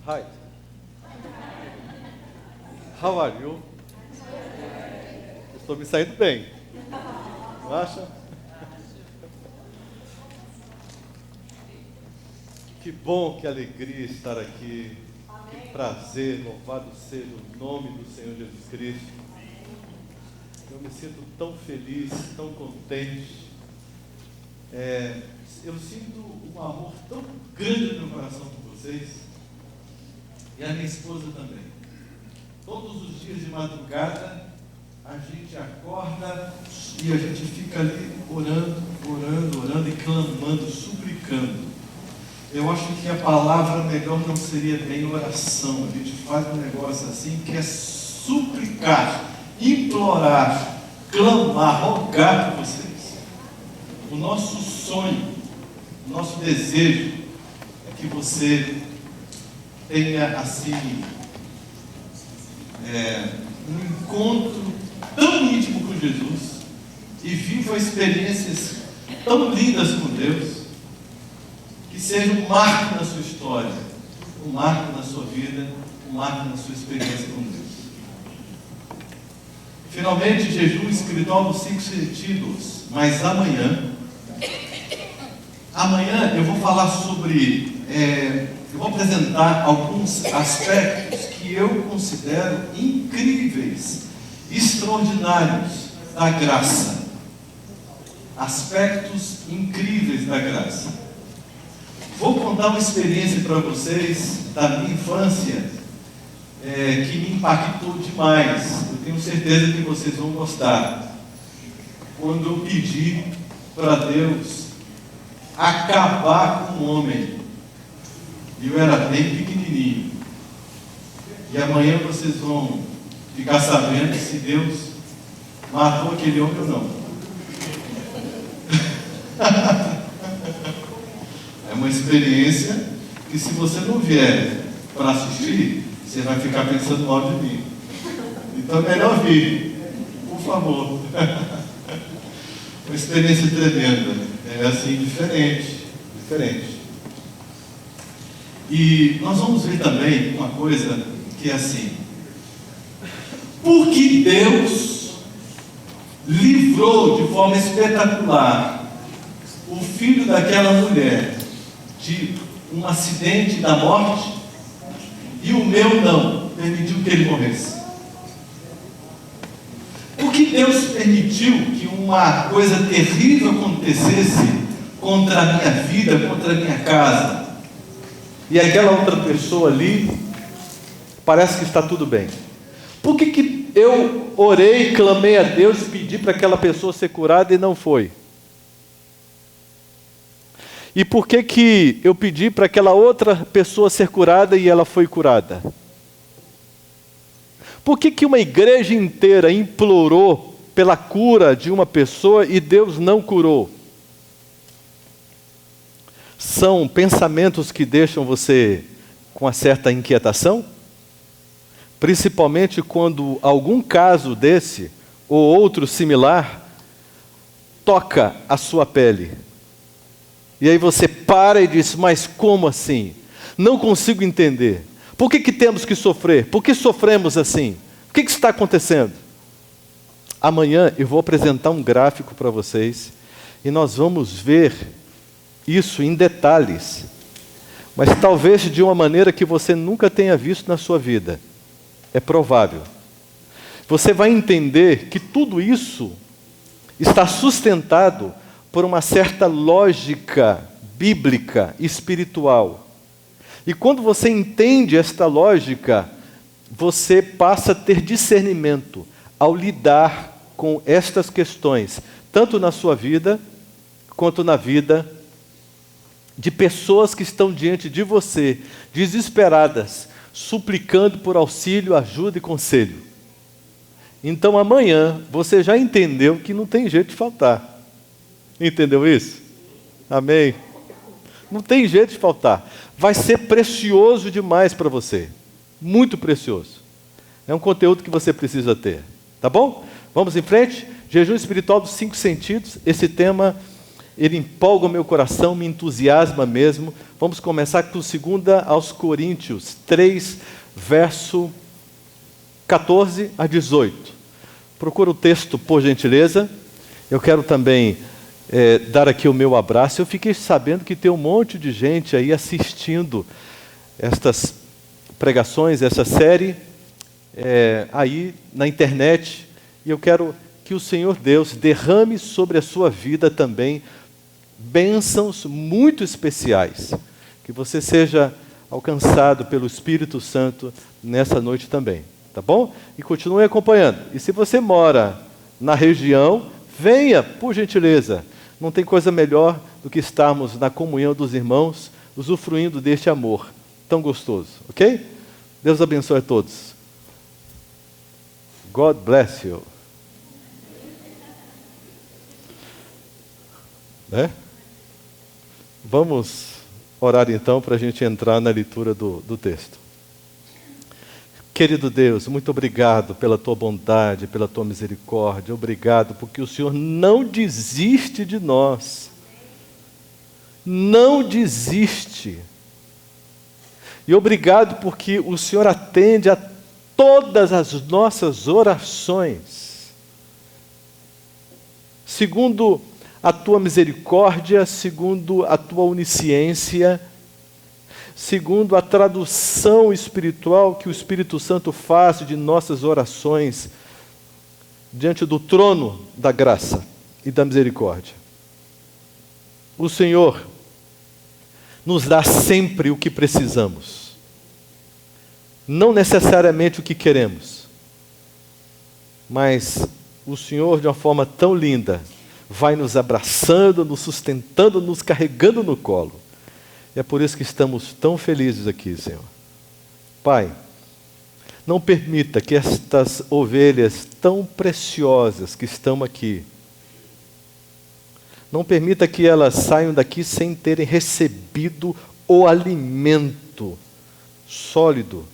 Hi. How are you? Estou me saindo bem. Não acha? Que bom, que alegria estar aqui. Que prazer, louvado seja o nome do Senhor Jesus Cristo. Eu me sinto tão feliz, tão contente. Eu sinto um amor tão grande no meu coração por vocês. E a minha esposa também. Todos os dias de madrugada, a gente acorda e a gente fica ali orando e clamando, suplicando. Eu acho que a palavra melhor não seria bem oração. A gente faz um negócio assim que é suplicar, implorar, clamar, rogar por vocês. O nosso sonho, o nosso desejo é que você tenha assim um encontro tão íntimo com Jesus e viva experiências tão lindas com Deus, que seja um marco na sua história, um marco na sua vida, um marco na sua experiência com Deus. Finalmente, jejum espiritual nos 5 sentidos. Mas amanhã eu vou falar sobre, eu vou apresentar alguns aspectos que eu considero incríveis, extraordinários da graça. Aspectos incríveis da graça. Vou contar uma experiência para vocês da minha infância, que me impactou demais. Eu tenho certeza que vocês vão gostar. Quando eu pedi para Deus acabar com o homem, eu era bem pequenininho. E amanhã vocês vão ficar sabendo se Deus matou aquele homem ou não. É uma experiência que, se você não vier para assistir, você vai ficar pensando mal de mim. Então é melhor vir, por favor. Uma experiência tremenda. É assim, diferente. E nós vamos ver também uma coisa que é assim: porque Deus livrou de forma espetacular o filho daquela mulher de um acidente da morte, e o meu não, permitiu que ele morresse. Porque Deus permitiu que uma coisa terrível acontecesse contra a minha vida, contra a minha casa, e aquela outra pessoa ali parece que está tudo bem. Por que eu orei, clamei a Deus e pedi para aquela pessoa ser curada e não foi? E por que eu pedi para aquela outra pessoa ser curada e ela foi curada? Por que uma igreja inteira implorou pela cura de uma pessoa e Deus não curou? São pensamentos que deixam você com uma certa inquietação? Principalmente quando algum caso desse, ou outro similar, toca a sua pele. E aí você para e diz: mas como assim? Não consigo entender. Por que temos que sofrer? Por que sofremos assim? O que está acontecendo? Amanhã eu vou apresentar um gráfico para vocês e nós vamos ver isso em detalhes, mas talvez de uma maneira que você nunca tenha visto na sua vida. É provável. Você vai entender que tudo isso está sustentado por uma certa lógica bíblica, espiritual. E quando você entende esta lógica, você passa a ter discernimento ao lidar com estas questões, tanto na sua vida, quanto na vida de pessoas que estão diante de você, desesperadas, suplicando por auxílio, ajuda e conselho. Então amanhã você já entendeu que não tem jeito de faltar. Entendeu isso? Amém? Não tem jeito de faltar. Vai ser precioso demais para você. Muito precioso. É um conteúdo que você precisa ter. Tá bom? Vamos em frente? Jejum espiritual dos 5 sentidos. Esse tema ele empolga o meu coração, me entusiasma mesmo. Vamos começar com 2 aos Coríntios 3, verso 14 a 18. Procura o texto, por gentileza. Eu quero também dar aqui o meu abraço. Eu fiquei sabendo que tem um monte de gente aí assistindo estas pregações, essa série, aí na internet. E eu quero que o Senhor Deus derrame sobre a sua vida também bênçãos muito especiais. Que você seja alcançado pelo Espírito Santo nessa noite também. Tá bom? E continue acompanhando. E se você mora na região, venha, por gentileza. Não tem coisa melhor do que estarmos na comunhão dos irmãos, usufruindo deste amor tão gostoso. Ok? Deus abençoe a todos. God bless you. Vamos orar então para a gente entrar na leitura do texto. Querido Deus, muito obrigado pela Tua bondade, pela Tua misericórdia. Obrigado porque o Senhor não desiste de nós. Não desiste. E obrigado porque o Senhor atende a todas as nossas orações. Segundo a Tua misericórdia, segundo a Tua onisciência, segundo a tradução espiritual que o Espírito Santo faz de nossas orações diante do trono da graça e da misericórdia. O Senhor nos dá sempre o que precisamos, não necessariamente o que queremos, mas o Senhor, de uma forma tão linda, vai nos abraçando, nos sustentando, nos carregando no colo. E é por isso que estamos tão felizes aqui, Senhor. Pai, não permita que estas ovelhas tão preciosas que estão aqui, não permita que elas saiam daqui sem terem recebido o alimento sólido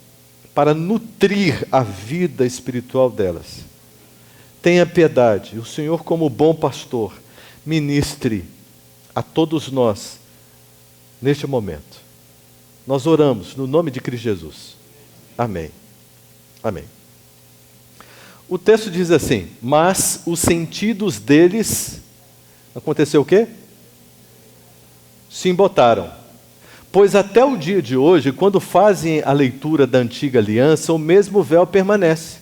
para nutrir a vida espiritual delas. Tenha piedade, o Senhor, como bom pastor, ministre a todos nós neste momento. Nós oramos no nome de Cristo Jesus. Amém. Amém. O texto diz assim: mas os sentidos deles, aconteceu o quê? Se embotaram. Pois até o dia de hoje, quando fazem a leitura da antiga aliança, o mesmo véu permanece,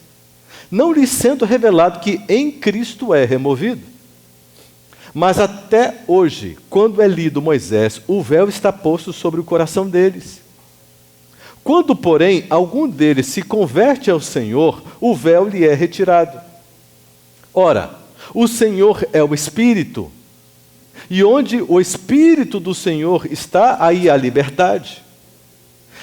não lhes sendo revelado que em Cristo é removido. Mas até hoje, quando é lido Moisés, o véu está posto sobre o coração deles. Quando, porém, algum deles se converte ao Senhor, o véu lhe é retirado. Ora, o Senhor é o Espírito, e onde o Espírito do Senhor está, aí há liberdade.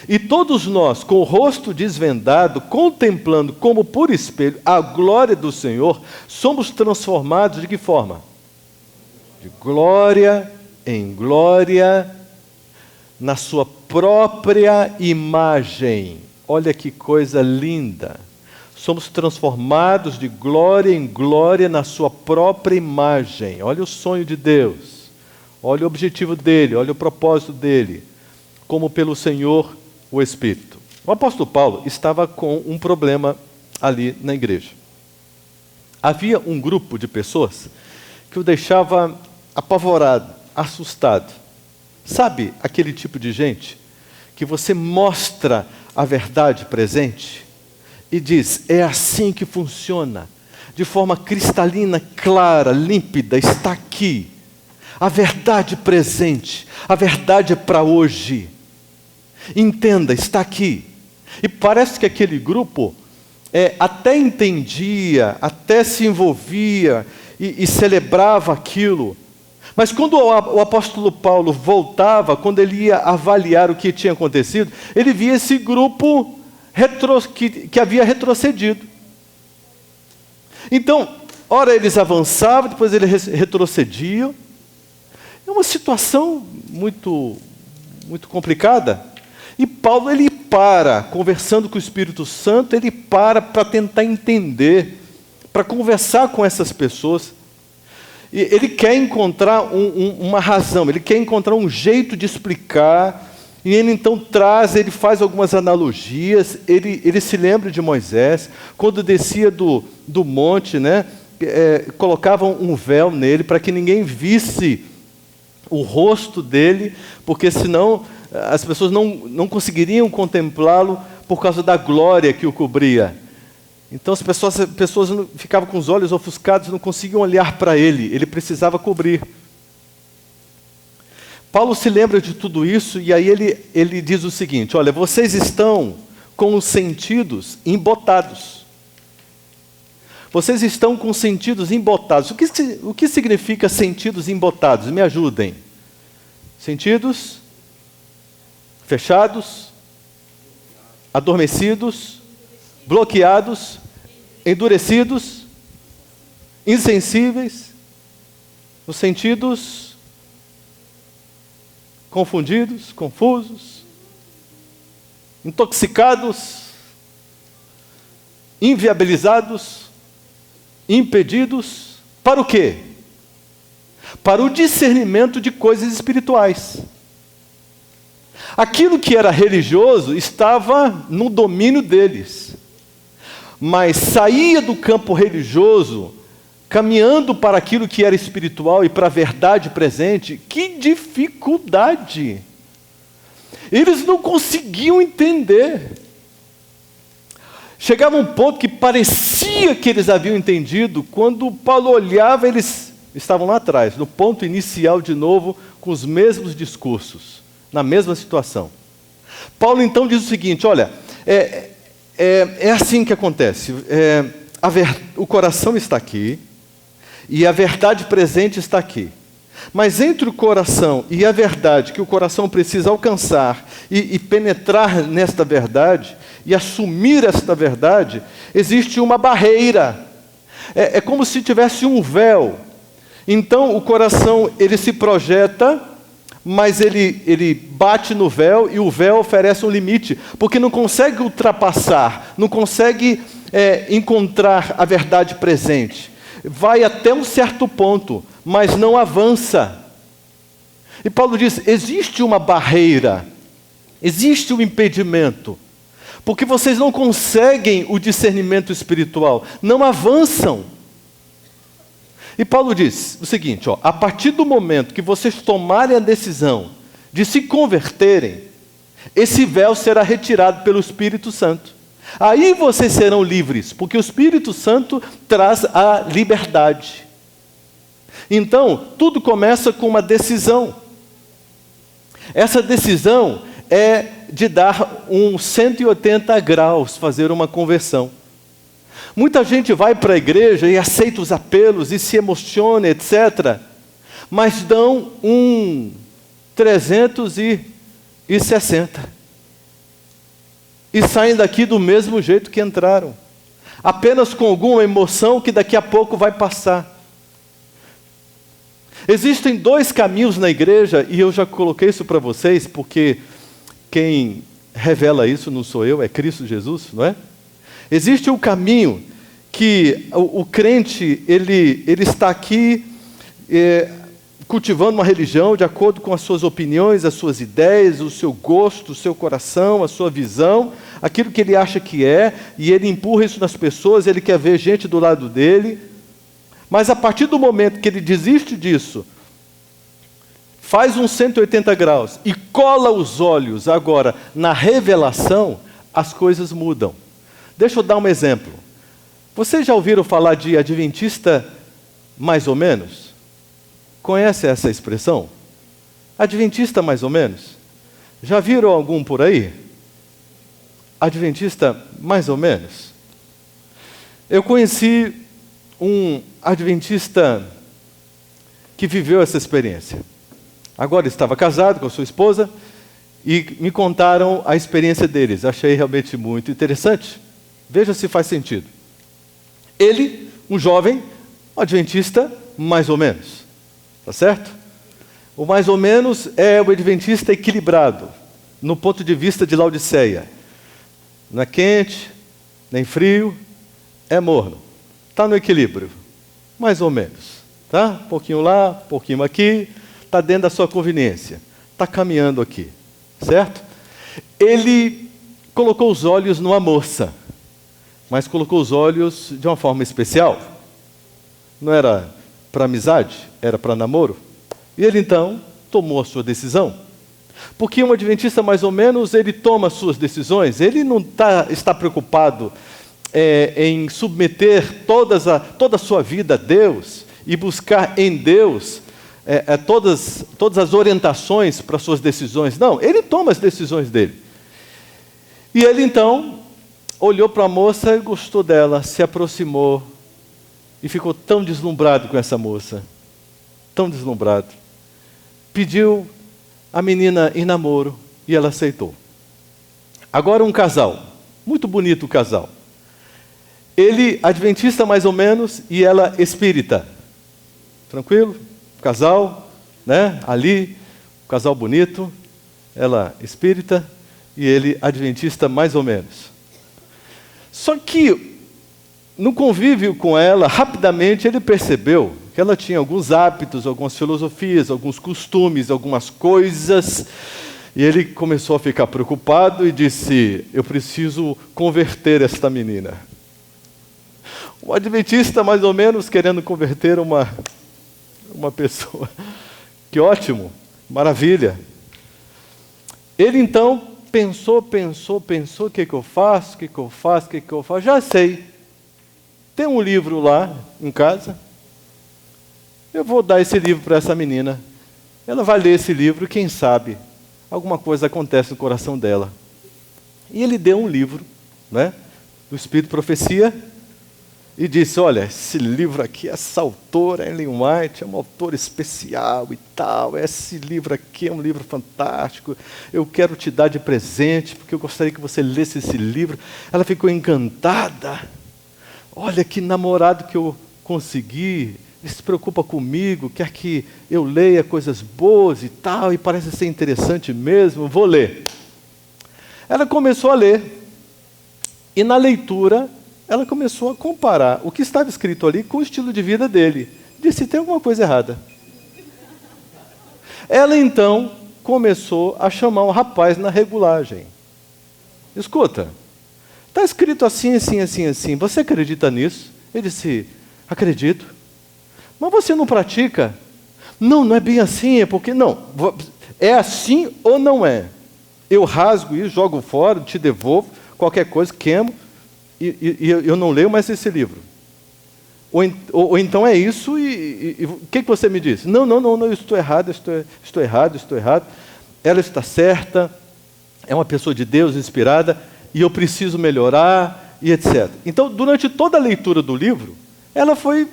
E todos nós, com o rosto desvendado, contemplando como por espelho a glória do Senhor, somos transformados de que forma? De glória em glória, na sua própria imagem. Olha que coisa linda. Somos transformados de glória em glória na sua própria imagem. Olha o sonho de Deus. Olha o objetivo dele, olha o propósito dele. Como pelo Senhor, o Espírito. O apóstolo Paulo estava com um problema ali na igreja. Havia um grupo de pessoas que o deixava apavorado, assustado. Sabe aquele tipo de gente que você mostra a verdade presente e diz, é assim que funciona, de forma cristalina, clara, límpida, está aqui. A verdade presente, a verdade é para hoje. Entenda, está aqui. E parece que aquele grupo até entendia, até se envolvia e celebrava aquilo. Mas quando o apóstolo Paulo voltava, quando ele ia avaliar o que tinha acontecido, ele via esse grupo que havia retrocedido. Então, ora eles avançavam, depois eles retrocediam. É uma situação muito, muito complicada. E Paulo, ele para, conversando com o Espírito Santo, ele para tentar entender, para conversar com essas pessoas. E ele quer encontrar uma razão, ele quer encontrar um jeito de explicar, e ele então ele faz algumas analogias, ele se lembra de Moisés, quando descia do monte, né, colocavam um véu nele para que ninguém visse o rosto dele, porque senão as pessoas não conseguiriam contemplá-lo por causa da glória que o cobria. Então as pessoas ficavam com os olhos ofuscados, não conseguiam olhar para ele precisava cobrir. Paulo se lembra de tudo isso e aí ele diz o seguinte: olha, vocês estão com os sentidos embotados. Vocês estão com os sentidos embotados. O que significa sentidos embotados? Me ajudem. Sentidos fechados, adormecidos, bloqueados, endurecidos, insensíveis, os sentidos confundidos, confusos, intoxicados, inviabilizados, impedidos, para o quê? Para o discernimento de coisas espirituais. Aquilo que era religioso estava no domínio deles, mas saía do campo religioso, caminhando para aquilo que era espiritual e para a verdade presente. Que dificuldade! Eles não conseguiam entender. Chegava um ponto que parecia que eles haviam entendido, quando Paulo olhava, eles estavam lá atrás, no ponto inicial de novo, com os mesmos discursos, na mesma situação. Paulo então diz o seguinte: olha, é assim que acontece. O coração está aqui, e a verdade presente está aqui. Mas entre o coração e a verdade que o coração precisa alcançar e penetrar nesta verdade, e assumir esta verdade, existe uma barreira. É como se tivesse um véu. Então o coração ele se projeta, mas ele bate no véu, e o véu oferece um limite, porque não consegue ultrapassar, não consegue encontrar a verdade presente. Vai até um certo ponto, mas não avança. E Paulo diz: existe uma barreira, existe um impedimento, porque vocês não conseguem o discernimento espiritual, não avançam. E Paulo diz o seguinte: a partir do momento que vocês tomarem a decisão de se converterem, esse véu será retirado pelo Espírito Santo. Aí vocês serão livres, porque o Espírito Santo traz a liberdade. Então, tudo começa com uma decisão. Essa decisão é de dar 180 graus, fazer uma conversão. Muita gente vai para a igreja e aceita os apelos e se emociona, etc. Mas dão 360. E saem daqui do mesmo jeito que entraram. Apenas com alguma emoção que daqui a pouco vai passar. Existem dois caminhos na igreja, e eu já coloquei isso para vocês, porque quem revela isso não sou eu, é Cristo Jesus, não é? Existe um caminho que o crente, ele está aqui cultivando uma religião de acordo com as suas opiniões, as suas ideias, o seu gosto, o seu coração, a sua visão, aquilo que ele acha que é, e ele empurra isso nas pessoas, ele quer ver gente do lado dele. Mas a partir do momento que ele desiste disso, faz 180 graus e cola os olhos agora na revelação, as coisas mudam. Deixa eu dar um exemplo. Vocês já ouviram falar de adventista mais ou menos? Conhece essa expressão? Adventista mais ou menos? Já viram algum por aí? Adventista mais ou menos? Eu conheci um adventista que viveu essa experiência. Agora estava casado com a sua esposa e me contaram a experiência deles. Achei realmente muito interessante. Veja se faz sentido. Ele, um jovem, adventista mais ou menos. Tá certo? O mais ou menos é o adventista equilibrado, no ponto de vista de Laodiceia. Não é quente, nem frio, é morno. Está no equilíbrio, mais ou menos. Tá? Um pouquinho lá, um pouquinho aqui, está dentro da sua conveniência. Está caminhando aqui, certo? Ele colocou os olhos numa moça, mas colocou os olhos de uma forma especial. Não era para amizade, era para namoro. E ele então tomou a sua decisão. Porque um adventista, mais ou menos, ele toma as suas decisões, ele não está preocupado em submeter toda a sua vida a Deus e buscar em Deus todas as orientações para suas decisões. Não, ele toma as decisões dele. E ele então olhou para a moça e gostou dela, se aproximou e ficou tão deslumbrado com essa moça, tão deslumbrado. Pediu a menina em namoro e ela aceitou. Agora um casal, muito bonito o casal. Ele adventista mais ou menos e ela espírita. Tranquilo? Casal, né? Ali, casal bonito, ela espírita e ele adventista mais ou menos. Só que no convívio com ela, rapidamente ele percebeu que ela tinha alguns hábitos, algumas filosofias, alguns costumes, algumas coisas, e ele começou a ficar preocupado e disse: eu preciso converter esta menina. Um adventista mais ou menos querendo converter uma pessoa. Que ótimo, maravilha. Ele então pensou, o que eu faço, já sei. Tem um livro lá em casa, eu vou dar esse livro para essa menina. Ela vai ler esse livro e quem sabe alguma coisa acontece no coração dela. E ele deu um livro, né, do Espírito Profecia, e disse: olha, esse livro aqui, essa autora, Ellen White, é uma autora especial e tal, esse livro aqui é um livro fantástico, eu quero te dar de presente, porque eu gostaria que você lesse esse livro. Ela ficou encantada. Olha que namorado que eu consegui, ele se preocupa comigo, quer que eu leia coisas boas e tal, e parece ser interessante mesmo, vou ler. Ela começou a ler, e na leitura, ela começou a comparar o que estava escrito ali com o estilo de vida dele. Disse: tem alguma coisa errada. Ela então começou a chamar o rapaz na regulagem. Escuta, está escrito assim, assim, assim, assim. Você acredita nisso? Ele disse: acredito. Mas você não pratica? Não, não é bem assim, é porque... Não, é assim ou não é? Eu rasgo isso, jogo fora, te devolvo, qualquer coisa, queimo, e eu não leio mais esse livro. Ou então é isso, e o que você me diz? Não, eu estou errado, estou errado. Ela está certa, é uma pessoa de Deus inspirada, e eu preciso melhorar, e etc. Então, durante toda a leitura do livro, ela foi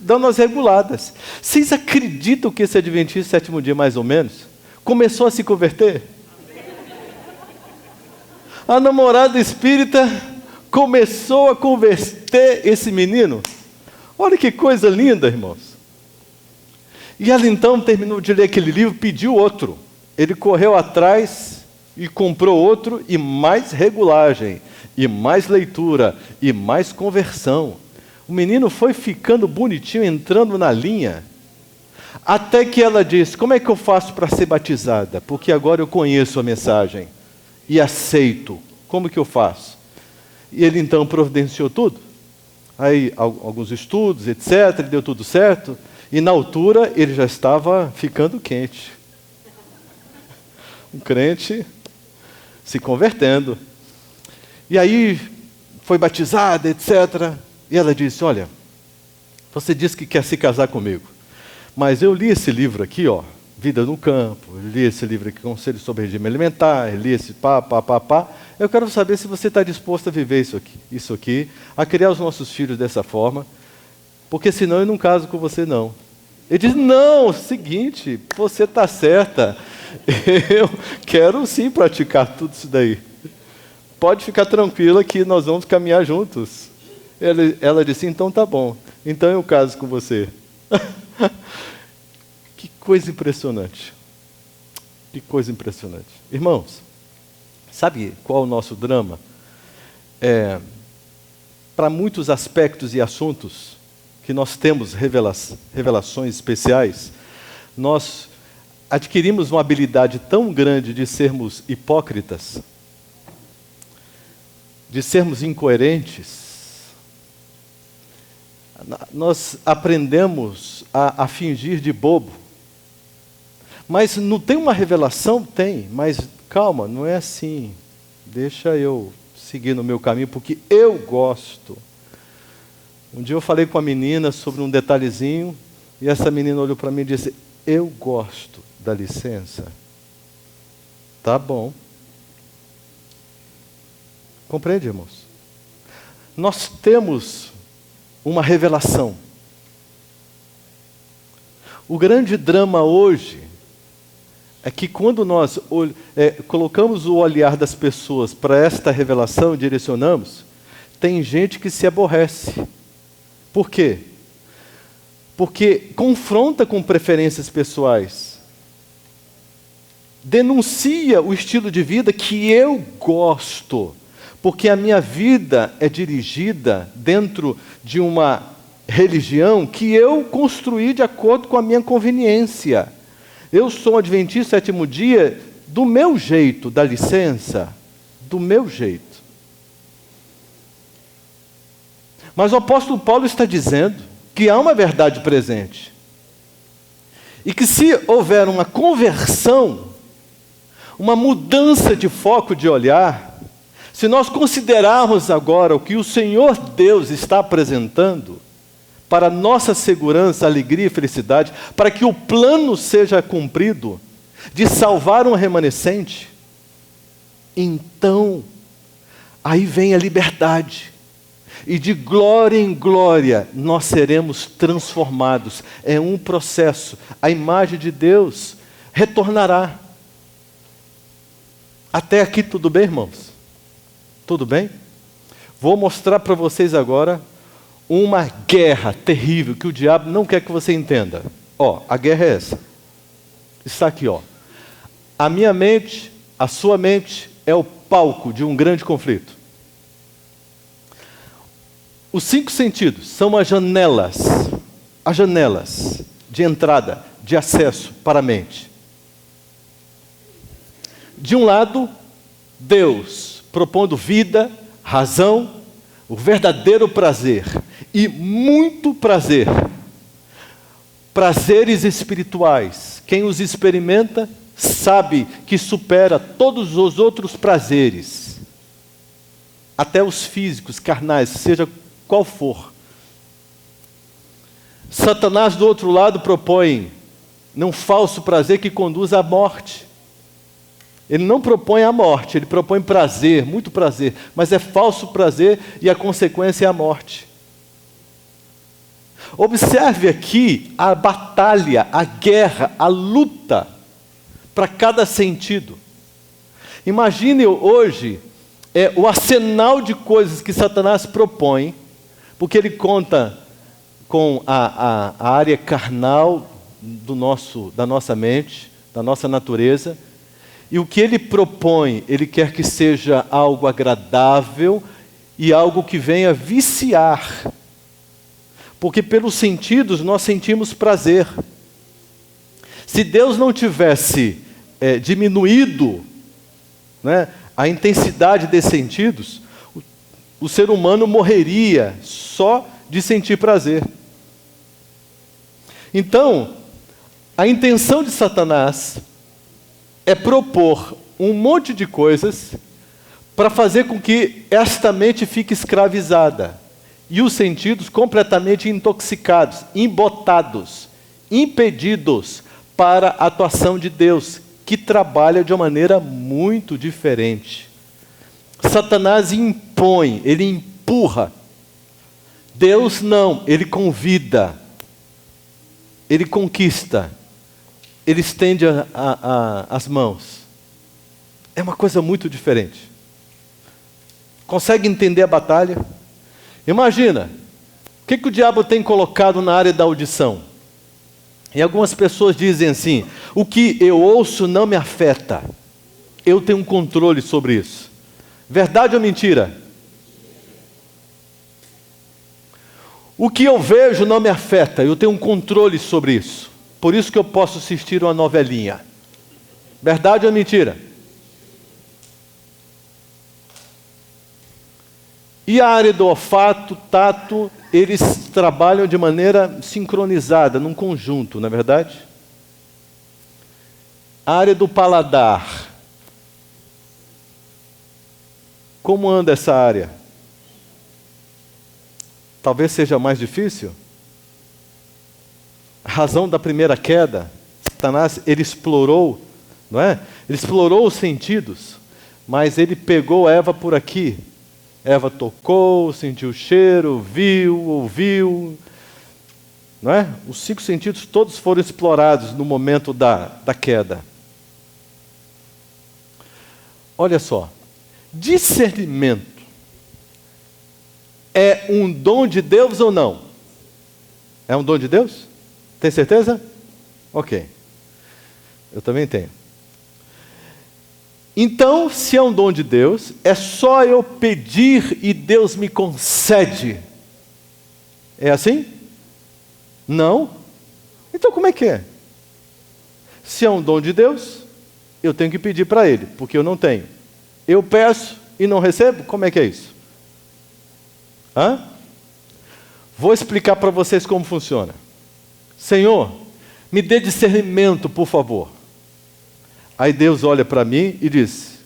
dando as reguladas. Vocês acreditam que esse adventista sétimo dia, mais ou menos, começou a se converter? A namorada espírita começou a converter esse menino. Olha que coisa linda, irmãos. E ela então terminou de ler aquele livro, pediu outro. Ele correu atrás e comprou outro, e mais regulagem, e mais leitura, e mais conversão. O menino foi ficando bonitinho, entrando na linha, até que ela disse: como é que eu faço para ser batizada? Porque agora eu conheço a mensagem e aceito. Como que eu faço? E ele então providenciou tudo. Aí alguns estudos, etc., deu tudo certo, e na altura ele já estava ficando quente. Um crente se convertendo. E aí foi batizada, etc., e ela disse: olha, você disse que quer se casar comigo, mas eu li esse livro aqui, ó, Vida no Campo, eu li esse livro aqui, Conselho sobre Regime Alimentar, eu li esse pá. Eu quero saber se você está disposto a viver isso aqui, a criar os nossos filhos dessa forma, porque senão eu não caso com você, não. Ele diz: não, seguinte, você está certa, eu quero sim praticar tudo isso daí. Pode ficar tranquila que nós vamos caminhar juntos. Ela disse: então tá bom, então eu caso com você. Que coisa impressionante. Que coisa impressionante. Irmãos, sabe qual é o nosso drama? Para muitos aspectos e assuntos que nós temos revelações especiais, nós adquirimos uma habilidade tão grande de sermos hipócritas, de sermos incoerentes. Nós aprendemos a fingir de bobo. Mas não tem uma revelação? Tem, mas calma, não é assim. Deixa eu seguir no meu caminho, porque eu gosto. Um dia eu falei com a menina sobre um detalhezinho, e essa menina olhou para mim e disse: eu gosto, dá licença? Tá bom. Compreende, irmãos? Nós temos uma revelação. O grande drama hoje é que quando nós colocamos o olhar das pessoas para esta revelação e direcionamos, tem gente que se aborrece. Por quê? Porque confronta com preferências pessoais. Denuncia o estilo de vida que eu gosto, porque a minha vida é dirigida dentro de uma religião que eu construí de acordo com a minha conveniência. Eu sou um adventista sétimo dia do meu jeito, dá licença? Do meu jeito. Mas o apóstolo Paulo está dizendo que há uma verdade presente. E que se houver uma conversão, uma mudança de foco de olhar, se nós considerarmos agora o que o Senhor Deus está apresentando, para nossa segurança, alegria e felicidade, para que o plano seja cumprido, de salvar um remanescente, então, aí vem a liberdade, e de glória em glória, nós seremos transformados. É um processo, a imagem de Deus retornará. Até aqui tudo bem, irmãos? Tudo bem? Vou mostrar para vocês agora uma guerra terrível que o diabo não quer que você entenda. Ó, a guerra é essa. Está aqui, ó. A minha mente, a sua mente é o palco de um grande conflito. Os 5 sentidos são as janelas de entrada, de acesso para a mente. De um lado, Deus propondo vida, razão, o verdadeiro prazer e muito prazer. Prazeres espirituais. Quem os experimenta sabe que supera todos os outros prazeres, até os físicos, carnais, seja qual for. Satanás, do outro lado, propõe um falso prazer que conduz à morte. Ele não propõe a morte, ele propõe prazer, muito prazer, mas é falso prazer e a consequência é a morte. Observe aqui a batalha, a guerra, a luta para cada sentido. Imagine hoje o arsenal de coisas que Satanás propõe, porque ele conta com a área carnal da nossa mente, da nossa natureza. E o que ele propõe, ele quer que seja algo agradável e algo que venha viciar. Porque pelos sentidos nós sentimos prazer. Se Deus não tivesse diminuído, né, a intensidade desses sentidos, o ser humano morreria só de sentir prazer. Então, a intenção de Satanás é propor um monte de coisas para fazer com que esta mente fique escravizada e os sentidos completamente intoxicados, embotados, impedidos para a atuação de Deus, que trabalha de uma maneira muito diferente. Satanás impõe, ele empurra. Deus não, ele convida, ele conquista. Ele estende as mãos. É uma coisa muito diferente. Consegue entender a batalha? Imagina, o que o diabo tem colocado na área da audição? E algumas pessoas dizem assim: o que eu ouço não me afeta. Eu tenho um controle sobre isso. Verdade ou mentira? O que eu vejo não me afeta, eu tenho um controle sobre isso. Por isso que eu posso assistir uma novelinha. Verdade ou mentira? E a área do olfato, tato, eles trabalham de maneira sincronizada, num conjunto, não é verdade? A área do paladar. Como anda essa área? Talvez seja mais difícil. A razão da primeira queda, Satanás, ele explorou, não é? Ele explorou os sentidos, mas ele pegou Eva por aqui. Eva tocou, sentiu o cheiro, viu, ouviu, não é? Os 5 sentidos todos foram explorados no momento da queda. Olha só, discernimento é um dom de Deus ou não? É um dom de Deus? Tem certeza? Ok. Eu também tenho. Então, se é um dom de Deus, é só eu pedir e Deus me concede. É assim? Não? Então como é que é? Se é um dom de Deus, eu tenho que pedir para Ele, porque eu não tenho. Eu peço e não recebo? Como é que é isso? Vou explicar para vocês como funciona. Senhor, me dê discernimento, por favor. Aí Deus olha para mim e diz: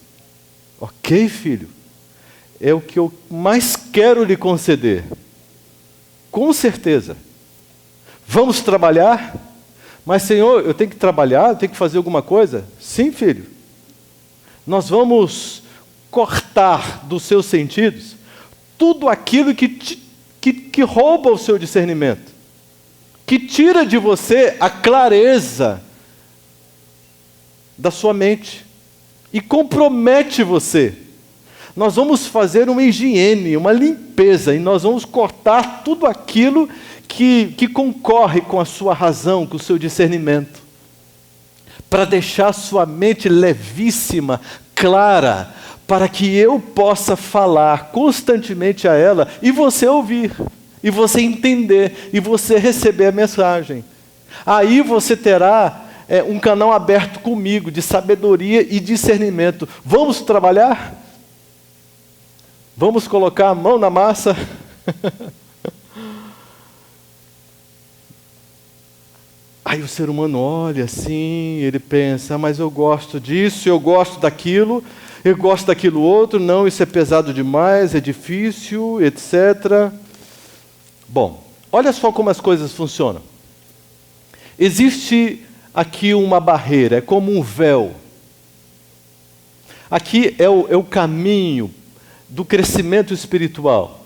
ok, filho, é o que eu mais quero lhe conceder. Com certeza. Vamos trabalhar? Mas, Senhor, eu tenho que trabalhar? Eu tenho que fazer alguma coisa? Sim, filho. Nós vamos cortar dos seus sentidos tudo aquilo que rouba o seu discernimento, que tira de você a clareza da sua mente e compromete você. Nós vamos fazer uma higiene, uma limpeza, e nós vamos cortar tudo aquilo que concorre com a sua razão, com o seu discernimento, para deixar a sua mente levíssima, clara, para que eu possa falar constantemente a ela, e você ouvir, e você entender, e você receber a mensagem. Aí você terá um canal aberto comigo, de sabedoria e discernimento. Vamos trabalhar? Vamos colocar a mão na massa? Aí o ser humano olha assim, ele pensa: mas eu gosto disso, eu gosto daquilo, eu gosto daquilo outro, não, isso é pesado demais, é difícil, etc. Bom, olha só como as coisas funcionam. Existe aqui uma barreira, é como um véu. Aqui é o caminho do crescimento espiritual.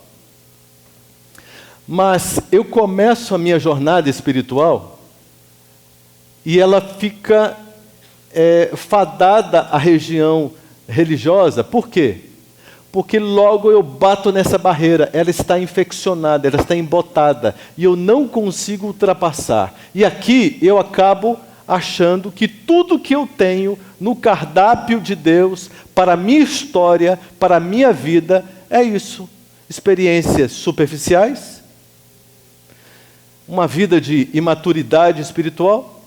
Mas eu começo a minha jornada espiritual e ela fica fadada à região religiosa. Por quê? Porque logo eu bato nessa barreira, ela está infeccionada, ela está embotada, e eu não consigo ultrapassar. E aqui eu acabo achando que tudo que eu tenho no cardápio de Deus, para a minha história, para a minha vida, é isso. Experiências superficiais, uma vida de imaturidade espiritual,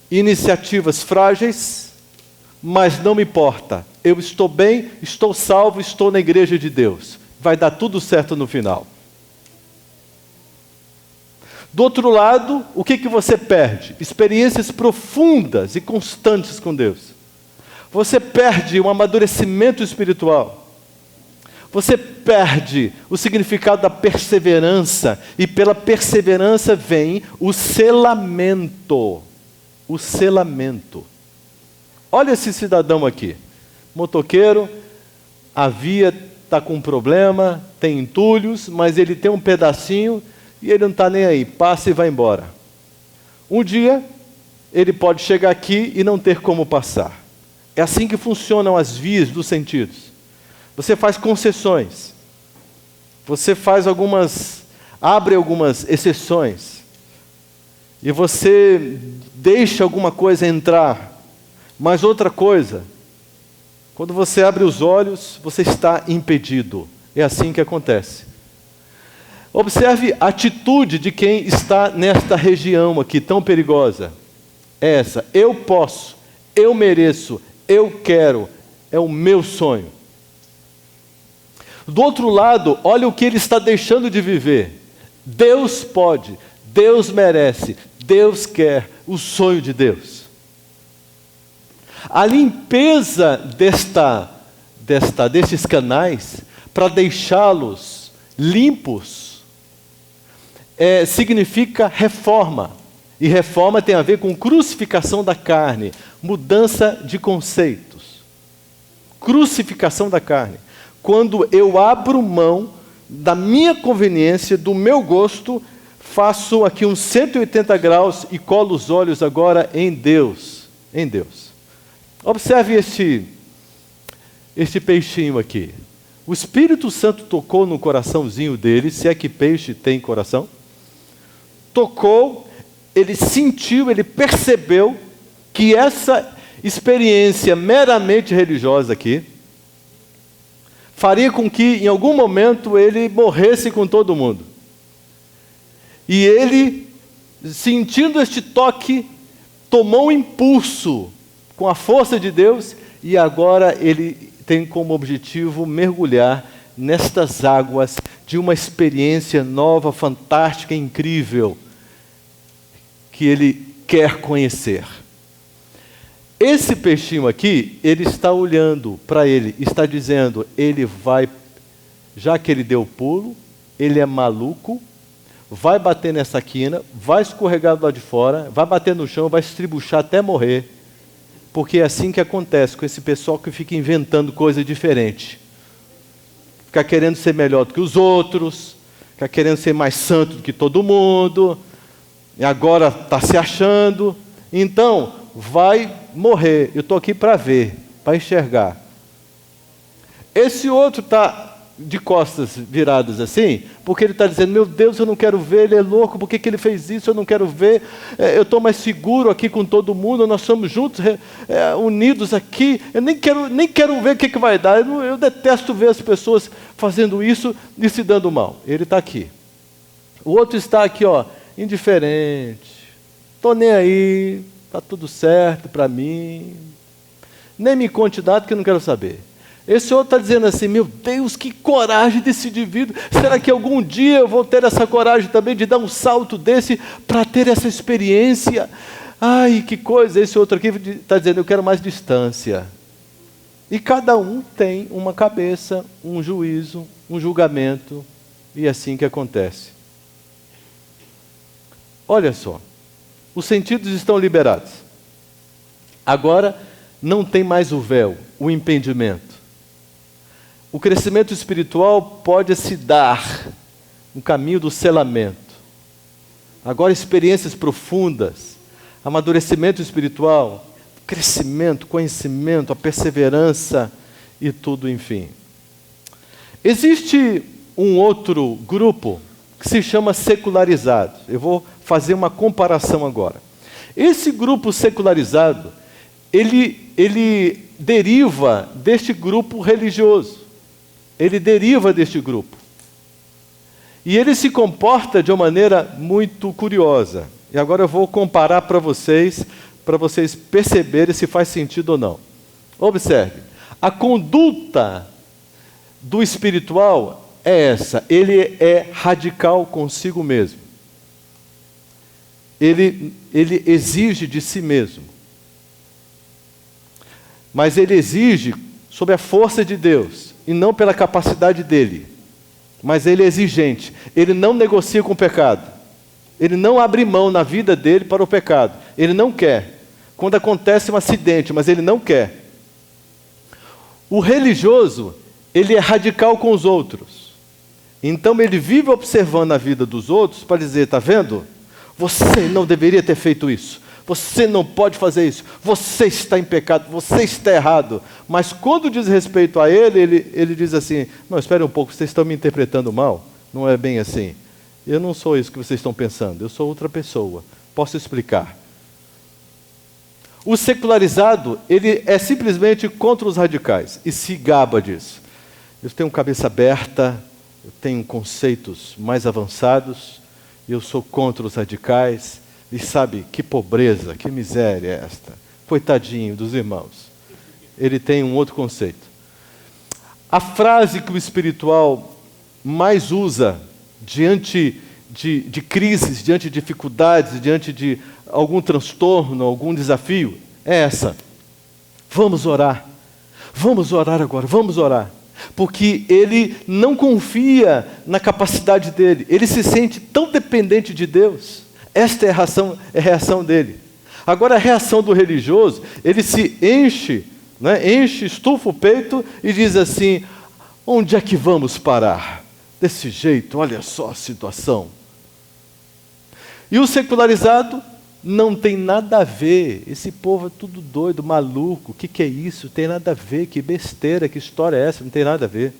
iniciativas frágeis, mas não me importa. Eu estou bem, estou salvo, estou na igreja de Deus. Vai dar tudo certo no final. Do outro lado, o que você perde? Experiências profundas e constantes com Deus. Você perde um amadurecimento espiritual. Você perde o significado da perseverança. E pela perseverança vem o selamento. O selamento. Olha esse cidadão aqui. Motoqueiro, a via está com um problema, tem entulhos, mas ele tem um pedacinho e ele não está nem aí, passa e vai embora. Um dia, ele pode chegar aqui e não ter como passar. É assim que funcionam as vias dos sentidos. Você faz concessões. Você abre algumas exceções. E você deixa alguma coisa entrar. Mas outra coisa, quando você abre os olhos, você está impedido. É assim que acontece. Observe a atitude de quem está nesta região aqui tão perigosa. É essa: eu posso, eu mereço, eu quero, é o meu sonho. Do outro lado, olha o que ele está deixando de viver. Deus pode, Deus merece, Deus quer, o sonho de Deus. A limpeza destes canais, para deixá-los limpos, significa reforma. E reforma tem a ver com crucificação da carne, mudança de conceitos. Crucificação da carne. Quando eu abro mão da minha conveniência, do meu gosto, faço aqui uns 180 graus e colo os olhos agora em Deus. Em Deus. Observe este peixinho aqui. O Espírito Santo tocou no coraçãozinho dele, se é que peixe tem coração. Tocou, ele sentiu, ele percebeu que essa experiência meramente religiosa aqui faria com que, em algum momento, ele morresse com todo mundo. E ele, sentindo este toque, tomou um impulso com a força de Deus, e agora ele tem como objetivo mergulhar nestas águas de uma experiência nova, fantástica, incrível, que ele quer conhecer. Esse peixinho aqui, ele está olhando para ele, está dizendo, ele vai, já que ele deu o pulo, ele é maluco, vai bater nessa quina, vai escorregar do lado de fora, vai bater no chão, vai estribuchar até morrer, porque é assim que acontece com esse pessoal que fica inventando coisa diferente. Fica querendo ser melhor do que os outros, fica querendo ser mais santo do que todo mundo, e agora está se achando, então vai morrer. Eu estou aqui para ver, para enxergar. Esse outro está de costas viradas assim, porque ele está dizendo, meu Deus, eu não quero ver, ele é louco, por que ele fez isso, eu não quero ver, eu estou mais seguro aqui com todo mundo, nós somos juntos, unidos aqui, eu nem quero ver o que vai dar, eu detesto ver as pessoas fazendo isso e se dando mal. Ele está aqui. O outro está aqui, ó, indiferente, estou nem aí, está tudo certo para mim, nem me conte nada que eu não quero saber. Esse outro está dizendo assim, meu Deus, que coragem desse indivíduo, será que algum dia eu vou ter essa coragem também de dar um salto desse para ter essa experiência? Ai, que coisa. Esse outro aqui está dizendo, eu quero mais distância. E cada um tem uma cabeça, um juízo, um julgamento, e é assim que acontece. Olha só, os sentidos estão liberados. Agora não tem mais o véu, o impedimento. O crescimento espiritual pode se dar no caminho do selamento. Agora experiências profundas, amadurecimento espiritual, crescimento, conhecimento, a perseverança e tudo, enfim. Existe um outro grupo que se chama secularizado. Eu vou fazer uma comparação agora. Esse grupo secularizado, ele deriva deste grupo religioso. Ele deriva deste grupo. E ele se comporta de uma maneira muito curiosa. E agora eu vou comparar para vocês perceberem se faz sentido ou não. Observe, a conduta do espiritual é essa, ele é radical consigo mesmo. Ele exige de si mesmo. Mas ele exige sob a força de Deus, e não pela capacidade dele. Mas ele é exigente, ele não negocia com o pecado. Ele não abre mão na vida dele para o pecado. Ele não quer. Quando acontece um acidente, mas ele não quer. O religioso, ele é radical com os outros. Então ele vive observando a vida dos outros para dizer, está vendo? Você não deveria ter feito isso. Você não pode fazer isso. Você está em pecado, você está errado. Mas quando diz respeito a ele diz assim, não, espere um pouco, vocês estão me interpretando mal. Não é bem assim. Eu não sou isso que vocês estão pensando, eu sou outra pessoa. Posso explicar. O secularizado, ele é simplesmente contra os radicais e se gaba disso. Eu tenho cabeça aberta, eu tenho conceitos mais avançados, eu sou contra os radicais, e sabe, que pobreza, que miséria é esta. Coitadinho dos irmãos. Ele tem um outro conceito. A frase que o espiritual mais usa diante de crises, diante de dificuldades, diante de algum transtorno, algum desafio, é essa: vamos orar agora, vamos orar. Porque ele não confia na capacidade dele, ele se sente tão dependente de Deus. Esta é a reação dele. Agora, a reação do religioso, ele se enche, estufa o peito e diz assim: onde é que vamos parar? Desse jeito, olha só a situação. E o secularizado não tem nada a ver. Esse povo é tudo doido, maluco. O que é isso? Tem nada a ver. Que besteira, que história é essa? Não tem nada a ver.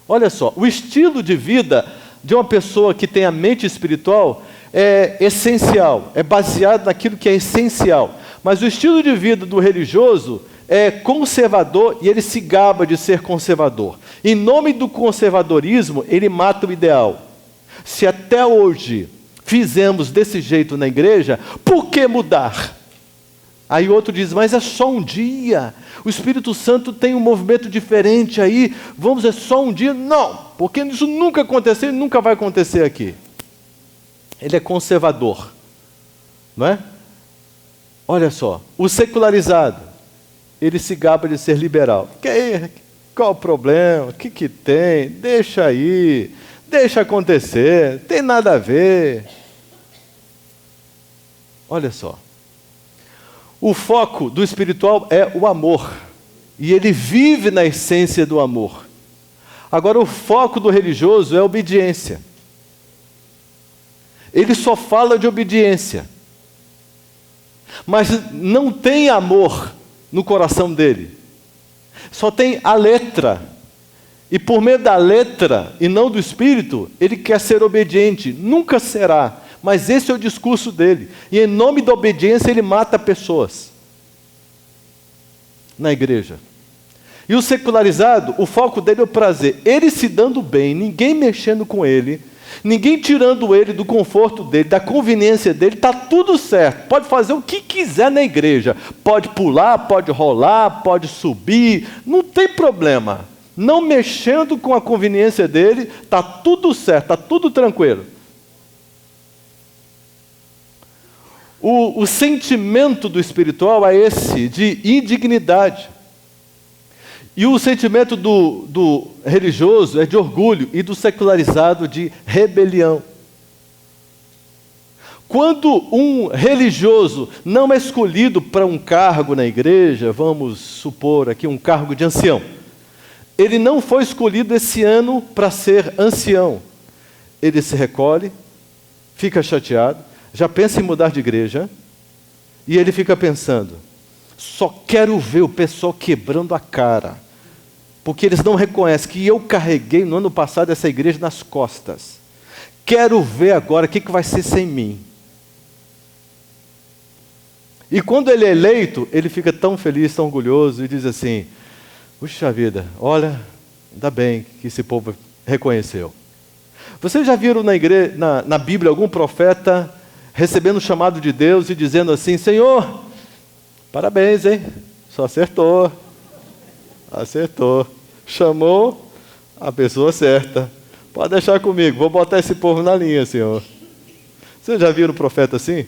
Olha só, o estilo de vida de uma pessoa que tem a mente espiritual é essencial, é baseado naquilo que é essencial. Mas o estilo de vida do religioso é conservador e ele se gaba de ser conservador. Em nome do conservadorismo, ele mata o ideal. Se até hoje fizemos desse jeito na igreja, por que mudar? Aí outro diz, mas é só um dia, o Espírito Santo tem um movimento diferente aí, é só um dia? Não, porque isso nunca aconteceu e nunca vai acontecer aqui. Ele é conservador, não é? Olha só, o secularizado, ele se gaba de ser liberal. Qual o problema? O que tem? Deixa aí, deixa acontecer, não tem nada a ver. Olha só, o foco do espiritual é o amor, e ele vive na essência do amor. Agora, o foco do religioso é a obediência. Ele só fala de obediência, mas não tem amor no coração dele. Só tem a letra. E por meio da letra e não do espírito, ele quer ser obediente. Nunca será. Mas esse é o discurso dele. E em nome da obediência ele mata pessoas na igreja. E o secularizado, o foco dele é o prazer. Ele se dando bem, ninguém mexendo com ele, ninguém tirando ele do conforto dele, da conveniência dele, está tudo certo. Pode fazer o que quiser na igreja. Pode pular, pode rolar, pode subir, não tem problema. Não mexendo com a conveniência dele, está tudo certo, está tudo tranquilo. O sentimento do espiritual é esse, de indignidade. E o sentimento do religioso é de orgulho, e do secularizado de rebelião. Quando um religioso não é escolhido para um cargo na igreja, vamos supor aqui um cargo de ancião, ele não foi escolhido esse ano para ser ancião. Ele se recolhe, fica chateado, já pensa em mudar de igreja, e ele fica pensando, só quero ver o pessoal quebrando a cara, porque eles não reconhecem que eu carreguei no ano passado essa igreja nas costas. Quero ver agora o que vai ser sem mim. E quando ele é eleito, ele fica tão feliz, tão orgulhoso, e diz assim, puxa vida, olha, ainda bem que esse povo reconheceu. Vocês já viram na Bíblia algum profeta recebendo o chamado de Deus e dizendo assim, Senhor, parabéns, hein? Só acertou. Chamou a pessoa certa. Pode deixar comigo, vou botar esse povo na linha, Senhor. Vocês já viram um profeta assim?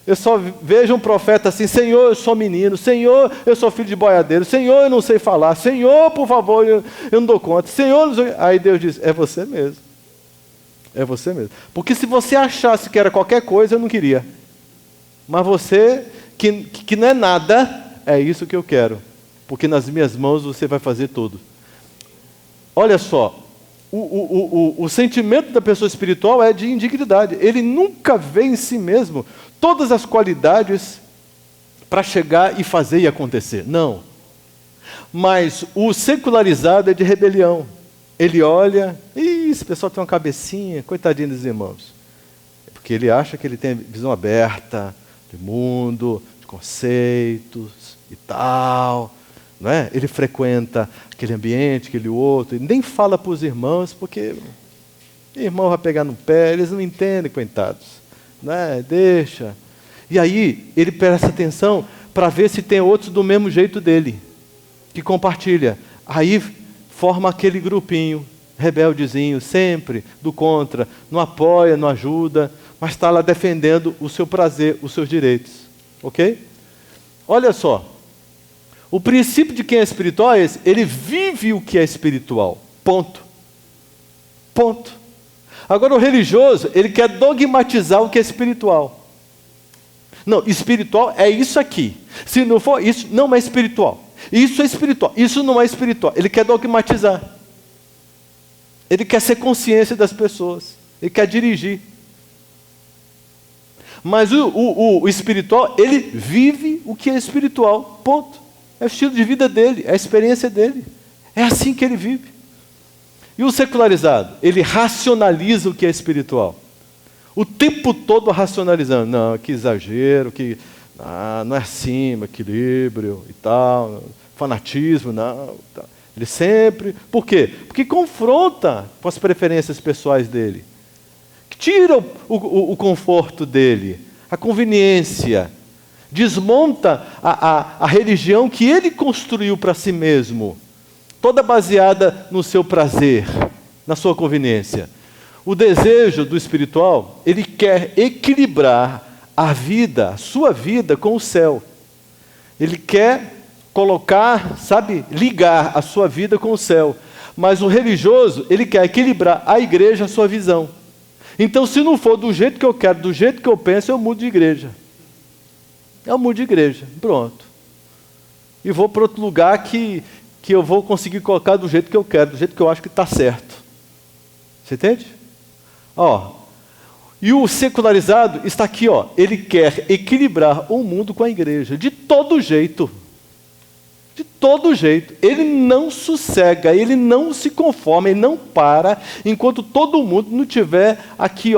Eu só vejo um profeta assim, Senhor, eu sou menino, Senhor, eu sou filho de boiadeiro, Senhor, eu não sei falar, Senhor, por favor, eu não dou conta, Senhor, não sei... Aí Deus diz, é você mesmo. É você mesmo. Porque se você achasse que era qualquer coisa, eu não queria. Mas você, que não é nada, é isso que eu quero. Porque nas minhas mãos você vai fazer tudo. Olha só, o sentimento da pessoa espiritual é de indignidade. Ele nunca vê em si mesmo todas as qualidades para chegar e fazer e acontecer. Não. Mas o secularizado é de rebelião. Ele olha, esse pessoal tem uma cabecinha, coitadinho dos irmãos. Porque ele acha que ele tem visão aberta de mundo, de conceitos e tal. não é? Ele frequenta aquele ambiente, aquele outro, ele nem fala para os irmãos, porque o irmão vai pegar no pé, eles não entendem, coitados. Não é? Deixa. E aí, ele presta atenção para ver se tem outros do mesmo jeito dele, que compartilha. Aí, forma aquele grupinho, rebeldezinho, sempre do contra, não apoia, não ajuda, mas está lá defendendo o seu prazer, os seus direitos. Ok? Olha só. O princípio de quem é espiritual é esse. Ele vive o que é espiritual. Ponto. Ponto. Agora o religioso, ele quer dogmatizar o que é espiritual. Não, espiritual é isso aqui. Se não for isso, não é espiritual. Isso é espiritual, isso não é espiritual. Ele quer dogmatizar. Ele quer ser consciência das pessoas. Ele quer dirigir. Mas o espiritual, ele vive o que é espiritual. Ponto. É o estilo de vida dele, é a experiência dele. É assim que ele vive. E o secularizado? Ele racionaliza o que é espiritual. O tempo todo racionalizando. Não, que exagero, que não é assim, equilíbrio e tal, fanatismo, não. Tá. Ele sempre... Por quê? Porque confronta com as preferências pessoais dele. Tira o conforto dele, a conveniência. Desmonta a religião que ele construiu para si mesmo, toda baseada no seu prazer, na sua conveniência. O desejo do espiritual, ele quer equilibrar a vida, a sua vida com o céu. Ele quer colocar, ligar a sua vida com o céu. Mas o religioso, ele quer equilibrar a igreja, a sua visão. Então, se não for do jeito que eu quero, do jeito que eu penso, eu mudo de igreja. Eu mudo de igreja, pronto. E vou para outro lugar que eu vou conseguir colocar do jeito que eu quero, do jeito que eu acho que está certo. Você entende? E o secularizado está aqui, ele quer equilibrar o mundo com a igreja, de todo jeito. De todo jeito. Ele não sossega, ele não se conforma, ele não para, enquanto todo mundo não estiver aqui,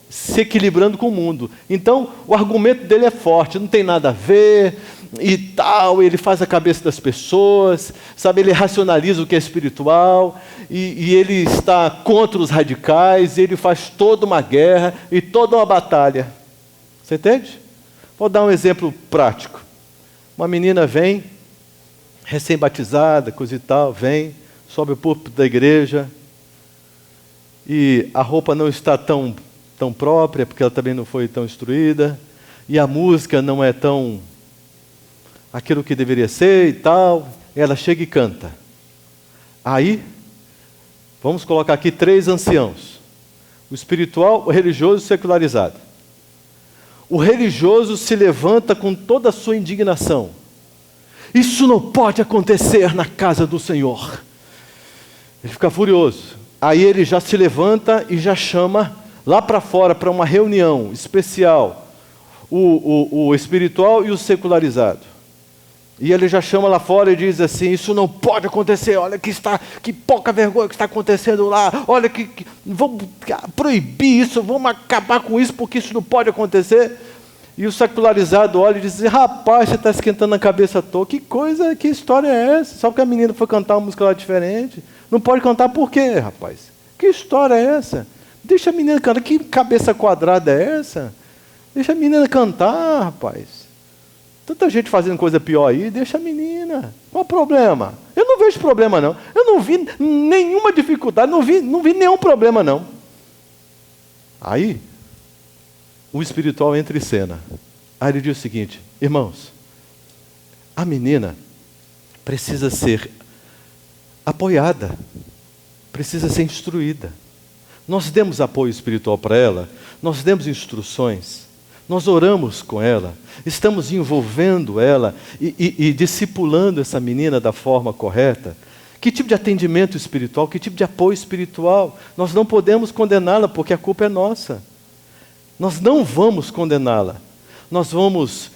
se equilibrando com o mundo. Então, o argumento dele é forte, não tem nada a ver, e tal, ele faz a cabeça das pessoas, ele racionaliza o que é espiritual, e ele está contra os radicais, e ele faz toda uma guerra e toda uma batalha. Você entende? Vou dar um exemplo prático. Uma menina vem, recém-batizada, coisa e tal, vem, sobe o púlpito da igreja, e a roupa não está tão própria, porque ela também não foi tão instruída, e a música não é tão aquilo que deveria ser e tal, ela chega e canta. Aí, vamos colocar aqui 3 anciãos, o espiritual, o religioso e o secularizado. O religioso se levanta com toda a sua indignação. Isso não pode acontecer na casa do Senhor. Ele fica furioso. Aí ele já se levanta e já chama lá para fora, para uma reunião especial, o espiritual e o secularizado. E ele já chama lá fora e diz assim: isso não pode acontecer, olha que pouca vergonha que está acontecendo lá, olha vamos proibir isso, vamos acabar com isso, porque isso não pode acontecer. E o secularizado olha e diz: rapaz, você está esquentando a cabeça à toa, que história é essa? Só porque a menina foi cantar uma música lá diferente, não pode cantar por quê, rapaz? Que história é essa? Deixa a menina cantar, que cabeça quadrada é essa? Deixa a menina cantar, rapaz. Tanta gente fazendo coisa pior aí, deixa a menina. Qual o problema? Eu não vejo problema, não. Eu não vi nenhuma dificuldade, não vi nenhum problema, não. Aí, o espiritual entra em cena. Aí ele diz o seguinte: irmãos, a menina precisa ser apoiada, precisa ser instruída. Nós demos apoio espiritual para ela, nós demos instruções, nós oramos com ela, estamos envolvendo ela e discipulando essa menina da forma correta. Que tipo de atendimento espiritual, que tipo de apoio espiritual? Nós não podemos condená-la porque a culpa é nossa. Nós não vamos condená-la, nós vamos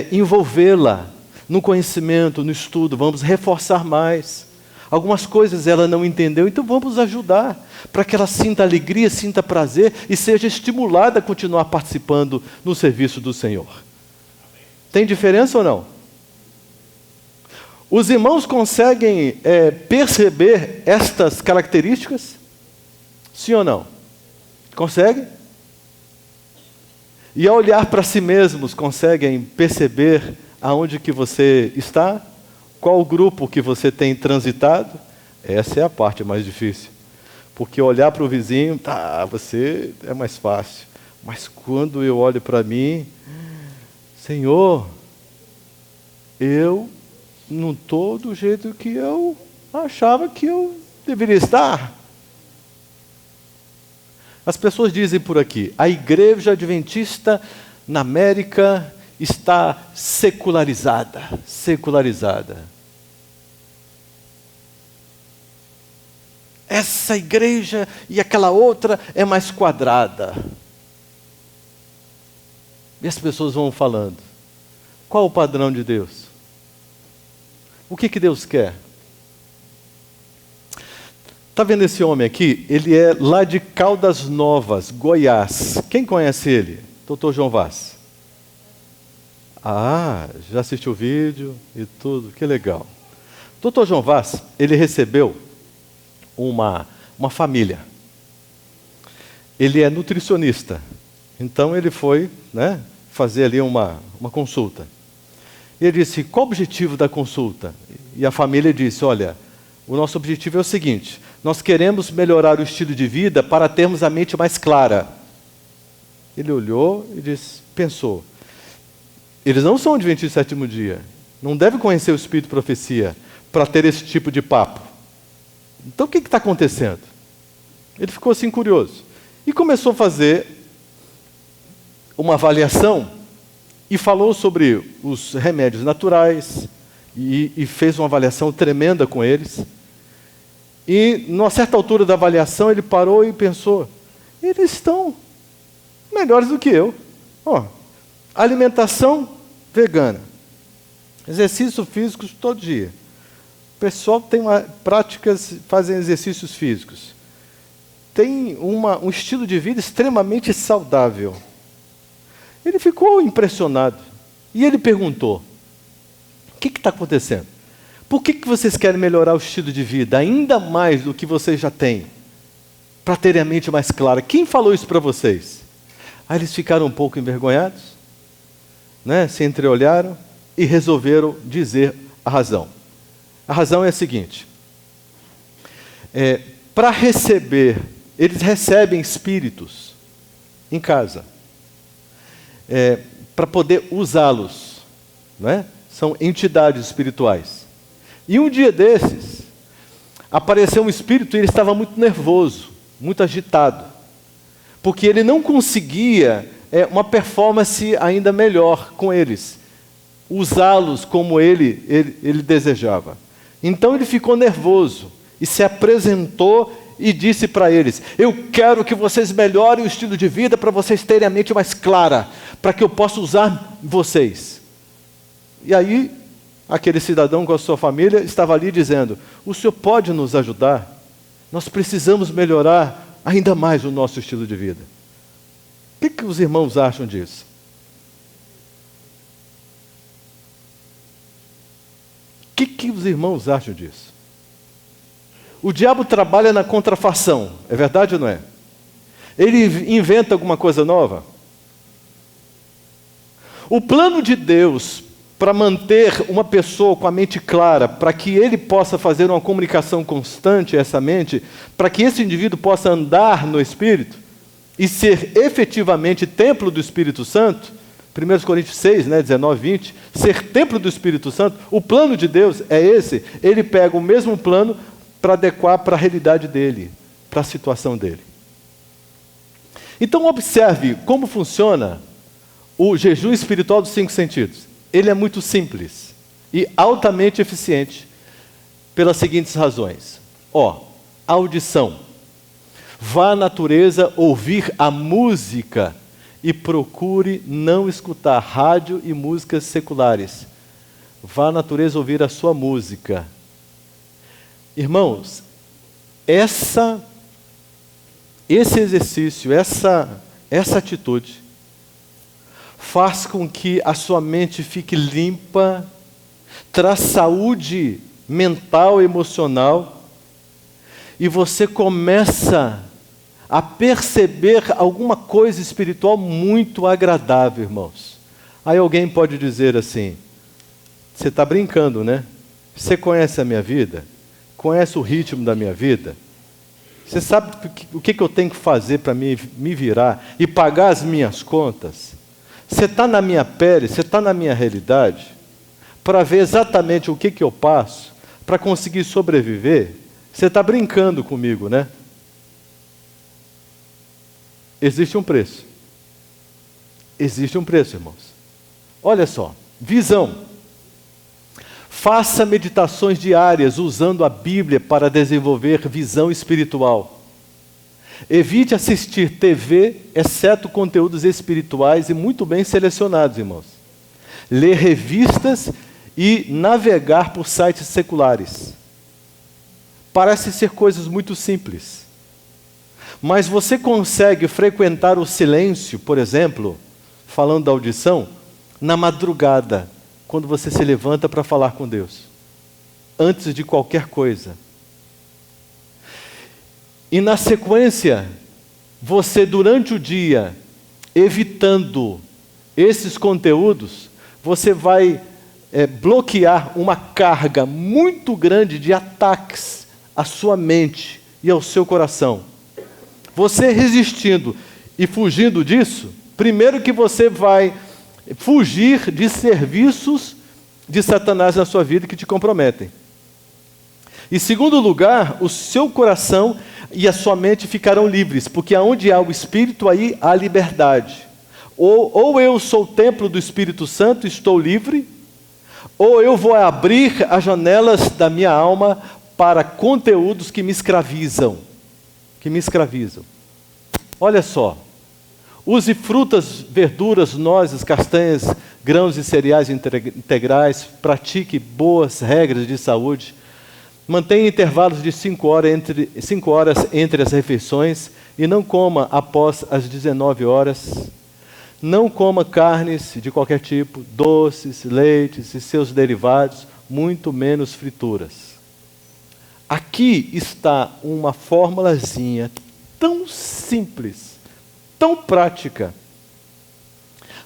envolvê-la no conhecimento, no estudo, vamos reforçar mais. Algumas coisas ela não entendeu, então vamos ajudar, para que ela sinta alegria, sinta prazer e seja estimulada a continuar participando no serviço do Senhor. Tem diferença ou não? Os irmãos conseguem perceber estas características? Sim ou não? Conseguem? E ao olhar para si mesmos, conseguem perceber aonde que você está? Qual o grupo que você tem transitado? Essa é a parte mais difícil. Porque olhar para o vizinho, você é mais fácil. Mas quando eu olho para mim, Senhor, eu não estou do jeito que eu achava que eu deveria estar. As pessoas dizem por aqui, a igreja adventista na América está secularizada. Essa igreja e aquela outra é mais quadrada. E as pessoas vão falando, qual o padrão de Deus? O que Deus quer? Está vendo esse homem aqui? Ele é lá de Caldas Novas, Goiás. Quem conhece ele? Dr. João Vaz. Já assistiu o vídeo e tudo, que legal. Dr. João Vaz, ele recebeu uma família. Ele é nutricionista. Então ele foi fazer ali uma consulta. E ele disse, qual o objetivo da consulta? E a família disse, olha, o nosso objetivo é o seguinte, nós queremos melhorar o estilo de vida para termos a mente mais clara. Ele olhou e pensou, eles não são adventistas do sétimo dia, não devem conhecer o Espírito de Profecia para ter esse tipo de papo. Então o que está acontecendo? Ele ficou assim curioso. E começou a fazer uma avaliação e falou sobre os remédios naturais e fez uma avaliação tremenda com eles. E, numa certa altura da avaliação, ele parou e pensou, eles estão melhores do que eu. Alimentação vegana, exercícios físicos todo dia. O pessoal tem práticas, fazem exercícios físicos. Tem um estilo de vida extremamente saudável. Ele ficou impressionado. E ele perguntou, o que está acontecendo? Por que vocês querem melhorar o estilo de vida ainda mais do que vocês já têm? Para terem a mente mais clara. Quem falou isso para vocês? Aí eles ficaram um pouco envergonhados, se entreolharam e resolveram dizer a razão. A razão é a seguinte. Para receber, eles recebem espíritos em casa. Para poder usá-los. São entidades espirituais. E um dia desses, apareceu um espírito e ele estava muito nervoso, muito agitado. Porque ele não conseguia uma performance ainda melhor com eles. Usá-los como ele desejava. Então ele ficou nervoso e se apresentou e disse para eles, eu quero que vocês melhorem o estilo de vida para vocês terem a mente mais clara, para que eu possa usar vocês. E aí, aquele cidadão com a sua família estava ali dizendo, o senhor pode nos ajudar? Nós precisamos melhorar ainda mais o nosso estilo de vida. O que os irmãos acham disso? O que os irmãos acham disso? O diabo trabalha na contrafação, é verdade ou não é? Ele inventa alguma coisa nova? O plano de Deus para manter uma pessoa com a mente clara, para que ele possa fazer uma comunicação constante a essa mente, para que esse indivíduo possa andar no Espírito e ser efetivamente templo do Espírito Santo, 1 Coríntios 6, 19, 20, ser templo do Espírito Santo, o plano de Deus é esse, ele pega o mesmo plano para adequar para a realidade dele, para a situação dele. Então observe como funciona o jejum espiritual dos 5 sentidos. Ele é muito simples e altamente eficiente pelas seguintes razões. Audição. Vá à natureza ouvir a música e procure não escutar rádio e músicas seculares. Vá à natureza ouvir a sua música. Irmãos, esse exercício, essa atitude, faz com que a sua mente fique limpa, traz saúde mental e emocional, e você começa a perceber alguma coisa espiritual muito agradável, irmãos. Aí alguém pode dizer assim: você está brincando, né? Você conhece a minha vida? Conhece o ritmo da minha vida? Você sabe o que eu tenho que fazer para me virar e pagar as minhas contas? Você está na minha pele, você está na minha realidade, para ver exatamente o que eu passo, para conseguir sobreviver? Você está brincando comigo, né? Existe um preço. Existe um preço, irmãos. Olha só, visão. Faça meditações diárias usando a Bíblia para desenvolver visão espiritual. Evite assistir TV, exceto conteúdos espirituais e muito bem selecionados, irmãos. Ler revistas e navegar por sites seculares. Parece ser coisas muito simples. Mas você consegue frequentar o silêncio, por exemplo, falando da audição, na madrugada, quando você se levanta para falar com Deus, antes de qualquer coisa. E na sequência, você durante o dia, evitando esses conteúdos, você vai bloquear uma carga muito grande de ataques à sua mente e ao seu coração. Você resistindo e fugindo disso, primeiro que você vai fugir de serviços de Satanás na sua vida que te comprometem. Em segundo lugar, o seu coração e a sua mente ficarão livres, porque aonde há o Espírito, aí há liberdade. Ou eu sou o templo do Espírito Santo, estou livre, ou eu vou abrir as janelas da minha alma para conteúdos que me escravizam. Olha só. Use frutas, verduras, nozes, castanhas, grãos e cereais integrais. Pratique boas regras de saúde. Mantenha intervalos de 5 horas entre as refeições e não coma após as 19 horas. Não coma carnes de qualquer tipo, doces, leites e seus derivados, muito menos frituras. Aqui está uma formulazinha tão simples, tão prática,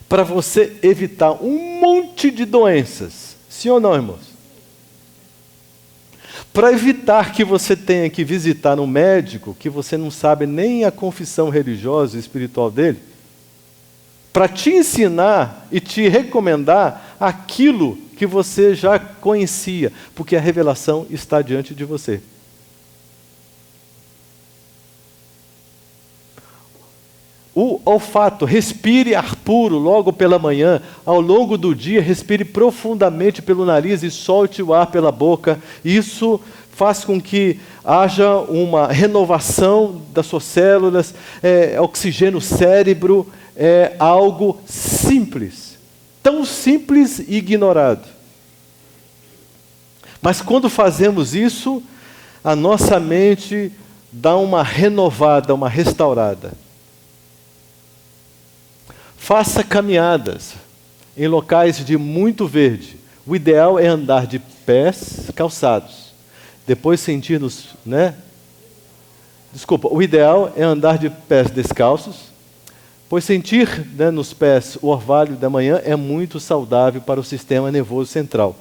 para você evitar um monte de doenças. Sim ou não, irmãos? Para evitar que você tenha que visitar um médico que você não sabe nem a confissão religiosa e espiritual dele, para te ensinar e te recomendar aquilo que você já conhecia, porque a revelação está diante de você. O olfato, respire ar puro logo pela manhã. Ao longo do dia, respire profundamente pelo nariz e solte o ar pela boca. Isso faz com que haja uma renovação das suas células, oxigênio o cérebro, é algo simples. Tão simples e ignorado. Mas quando fazemos isso, a nossa mente dá uma renovada, uma restaurada. Faça caminhadas em locais de muito verde. O ideal é andar de pés calçados. Depois sentir-nos, o ideal é andar de pés descalços, pois sentir nos pés o orvalho da manhã é muito saudável para o sistema nervoso central.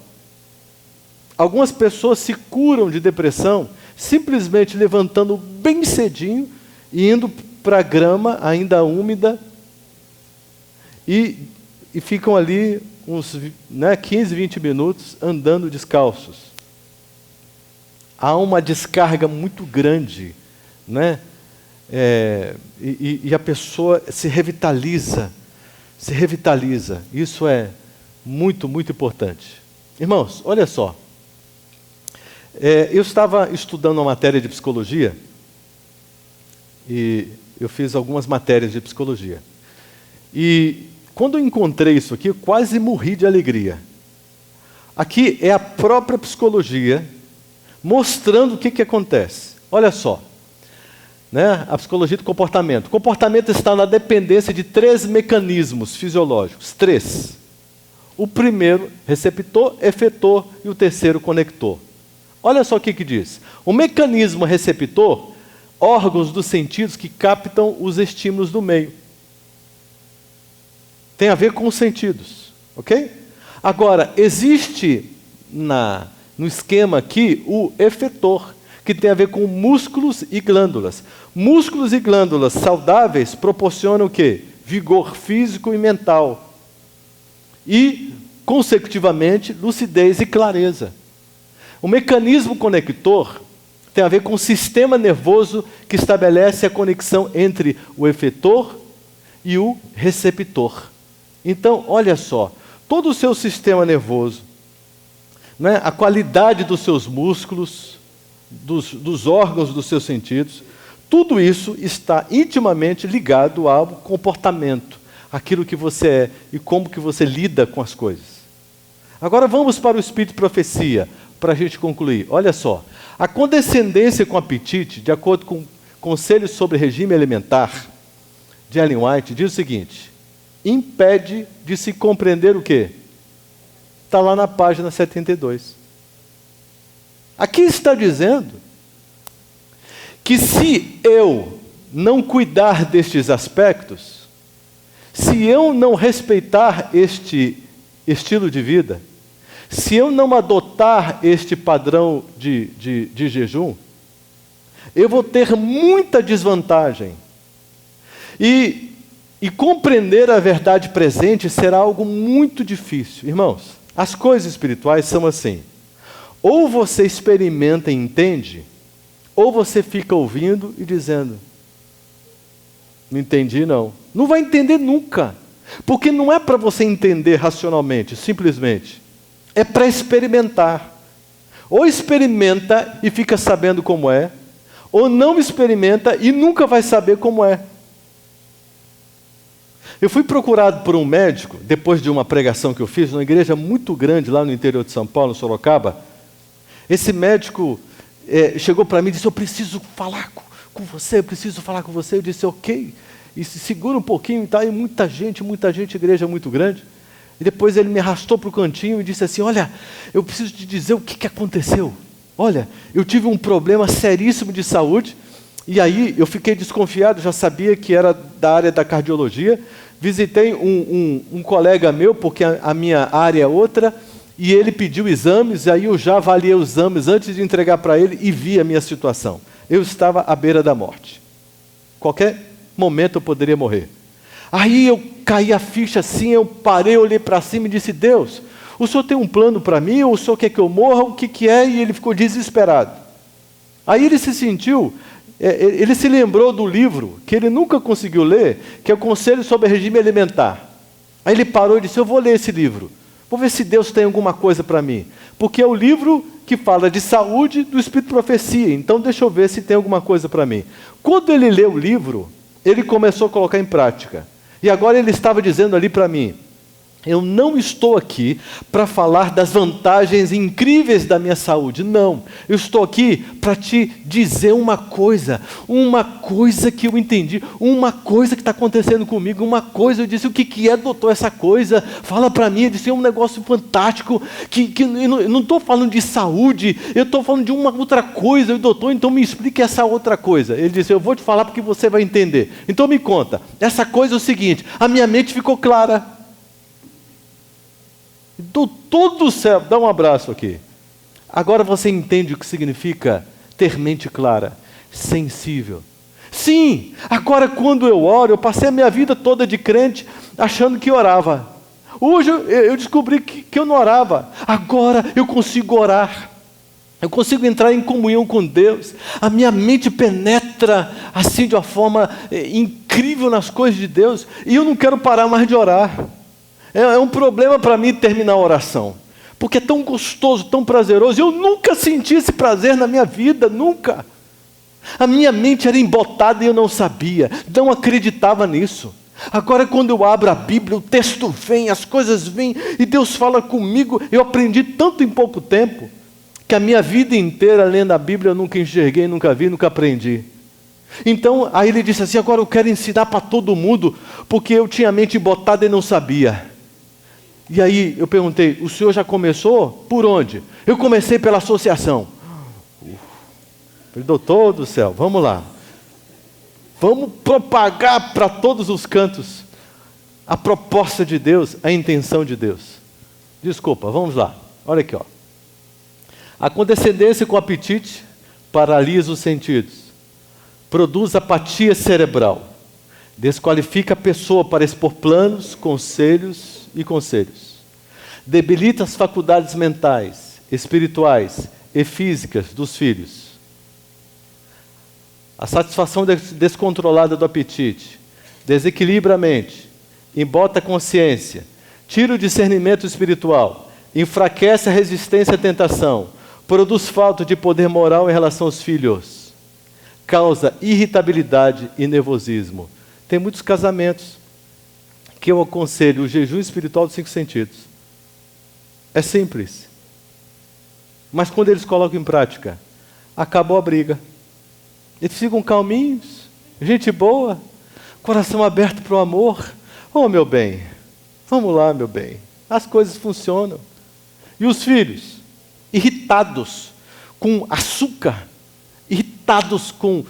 Algumas pessoas se curam de depressão simplesmente levantando bem cedinho e indo para a grama ainda úmida e ficam ali uns 15, 20 minutos andando descalços. Há uma descarga muito grande, e a pessoa se revitaliza. Isso é muito, muito importante. Irmãos, olha só. Eu estava estudando uma matéria de psicologia e eu fiz algumas matérias de psicologia. E quando eu encontrei isso aqui, eu quase morri de alegria. Aqui é a própria psicologia mostrando o que acontece. Olha só. A psicologia do comportamento. O comportamento está na dependência de 3 mecanismos fisiológicos. 3. O primeiro, receptor, efetor, e o terceiro, conector. Olha só o que diz. O mecanismo receptor, órgãos dos sentidos que captam os estímulos do meio. Tem a ver com os sentidos, ok? Agora, existe no esquema aqui o efetor, que tem a ver com músculos e glândulas. Músculos e glândulas saudáveis proporcionam o quê? Vigor físico e mental. E, consecutivamente, lucidez e clareza. O mecanismo conector tem a ver com o sistema nervoso que estabelece a conexão entre o efetor e o receptor. Então, olha só, todo o seu sistema nervoso, né, a qualidade dos seus músculos, dos órgãos dos seus sentidos, tudo isso está intimamente ligado ao comportamento, aquilo que você é e como que você lida com as coisas. Agora vamos para o espírito de profecia, para a gente concluir. Olha só, a condescendência com apetite, de acordo com Conselhos sobre Regime Alimentar, de Ellen White, diz o seguinte: impede de se compreender o quê? Está lá na página 72. Aqui está dizendo que se eu não cuidar destes aspectos, se eu não respeitar este estilo de vida, se eu não adotar este padrão de jejum, eu vou ter muita desvantagem. E compreender a verdade presente será algo muito difícil. Irmãos, as coisas espirituais são assim. Ou você experimenta e entende, ou você fica ouvindo e dizendo, não entendi não. Não vai entender nunca. Porque não é para você entender racionalmente, simplesmente. É para experimentar. Ou experimenta e fica sabendo como é, ou não experimenta e nunca vai saber como é. Eu fui procurado por um médico, depois de uma pregação que eu fiz, numa igreja muito grande lá no interior de São Paulo, em Sorocaba. Esse médico chegou para mim e disse, eu preciso falar com você, eu preciso falar com você. Eu disse, ok, e se segura um pouquinho, tá? E muita gente, igreja muito grande. E depois ele me arrastou para o cantinho e disse assim, olha, eu preciso te dizer o que aconteceu. Olha, eu tive um problema seríssimo de saúde, e aí eu fiquei desconfiado, já sabia que era da área da cardiologia. Visitei um colega meu, porque a minha área é outra, e ele pediu exames, e aí eu já avaliei os exames antes de entregar para ele e vi a minha situação. Eu estava à beira da morte. Qualquer momento eu poderia morrer. Aí eu caí a ficha assim, eu parei, olhei para cima e disse, Deus, o Senhor tem um plano para mim, ou o Senhor quer que eu morra, o que é? E ele ficou desesperado. Aí ele se sentiu... ele se lembrou do livro, que ele nunca conseguiu ler, que é o Conselho sobre Regime Alimentar. Aí ele parou e disse, eu vou ler esse livro. Vou ver se Deus tem alguma coisa para mim. Porque é o livro que fala de saúde do Espírito de Profecia. Então deixa eu ver se tem alguma coisa para mim. Quando ele leu o livro, ele começou a colocar em prática. E agora ele estava dizendo ali para mim, eu não estou aqui para falar das vantagens incríveis da minha saúde. Não, eu estou aqui para te dizer uma coisa que eu entendi, uma coisa que está acontecendo comigo, uma coisa. Eu disse, o que é, doutor, essa coisa? Fala para mim. Ele disse, é um negócio fantástico, que eu não estou falando de saúde, eu estou falando de uma outra coisa. E, doutor, então me explique essa outra coisa. Ele disse, eu vou te falar porque você vai entender. Então me conta, essa coisa é o seguinte, a minha mente ficou clara. Doutor do céu, dá um abraço aqui. Agora você entende o que significa ter mente clara, sensível. Sim, agora quando eu oro, eu passei a minha vida toda de crente, achando que orava. Hoje eu descobri que eu não orava. Agora eu consigo orar. Eu consigo entrar em comunhão com Deus. A minha mente penetra assim de uma forma incrível nas coisas de Deus. E eu não quero parar mais de orar. É um problema para mim terminar a oração, porque é tão gostoso, tão prazeroso. Eu nunca senti esse prazer na minha vida, nunca. A minha mente era embotada e eu não sabia, não acreditava nisso. Agora quando eu abro a Bíblia, o texto vem, as coisas vêm, e Deus fala comigo. Eu aprendi tanto em pouco tempo, que a minha vida inteira lendo a Bíblia eu nunca enxerguei, nunca vi, nunca aprendi. Então, aí ele disse assim, agora eu quero ensinar para todo mundo, porque eu tinha a mente embotada e não sabia. E aí eu perguntei, o senhor já começou? Por onde? Eu comecei pela associação. Falei, doutor do céu, vamos lá. Vamos propagar para todos os cantos a proposta de Deus, a intenção de Deus. Desculpa, vamos lá. Olha aqui, ó. A condescendência com o apetite paralisa os sentidos, produz apatia cerebral, desqualifica a pessoa para expor planos, conselhos, debilita as faculdades mentais, espirituais e físicas dos filhos. A satisfação descontrolada do apetite desequilibra a mente, embota a consciência, tira o discernimento espiritual, enfraquece a resistência à tentação, produz falta de poder moral em relação aos filhos, causa irritabilidade e nervosismo. Tem muitos casamentos que eu aconselho o jejum espiritual dos 5 sentidos. É simples. Mas quando eles colocam em prática, acabou a briga. Eles ficam calminhos, gente boa, coração aberto para o amor. Oh, meu bem, vamos lá, meu bem. As coisas funcionam. E os filhos, irritados com açúcar, irritados com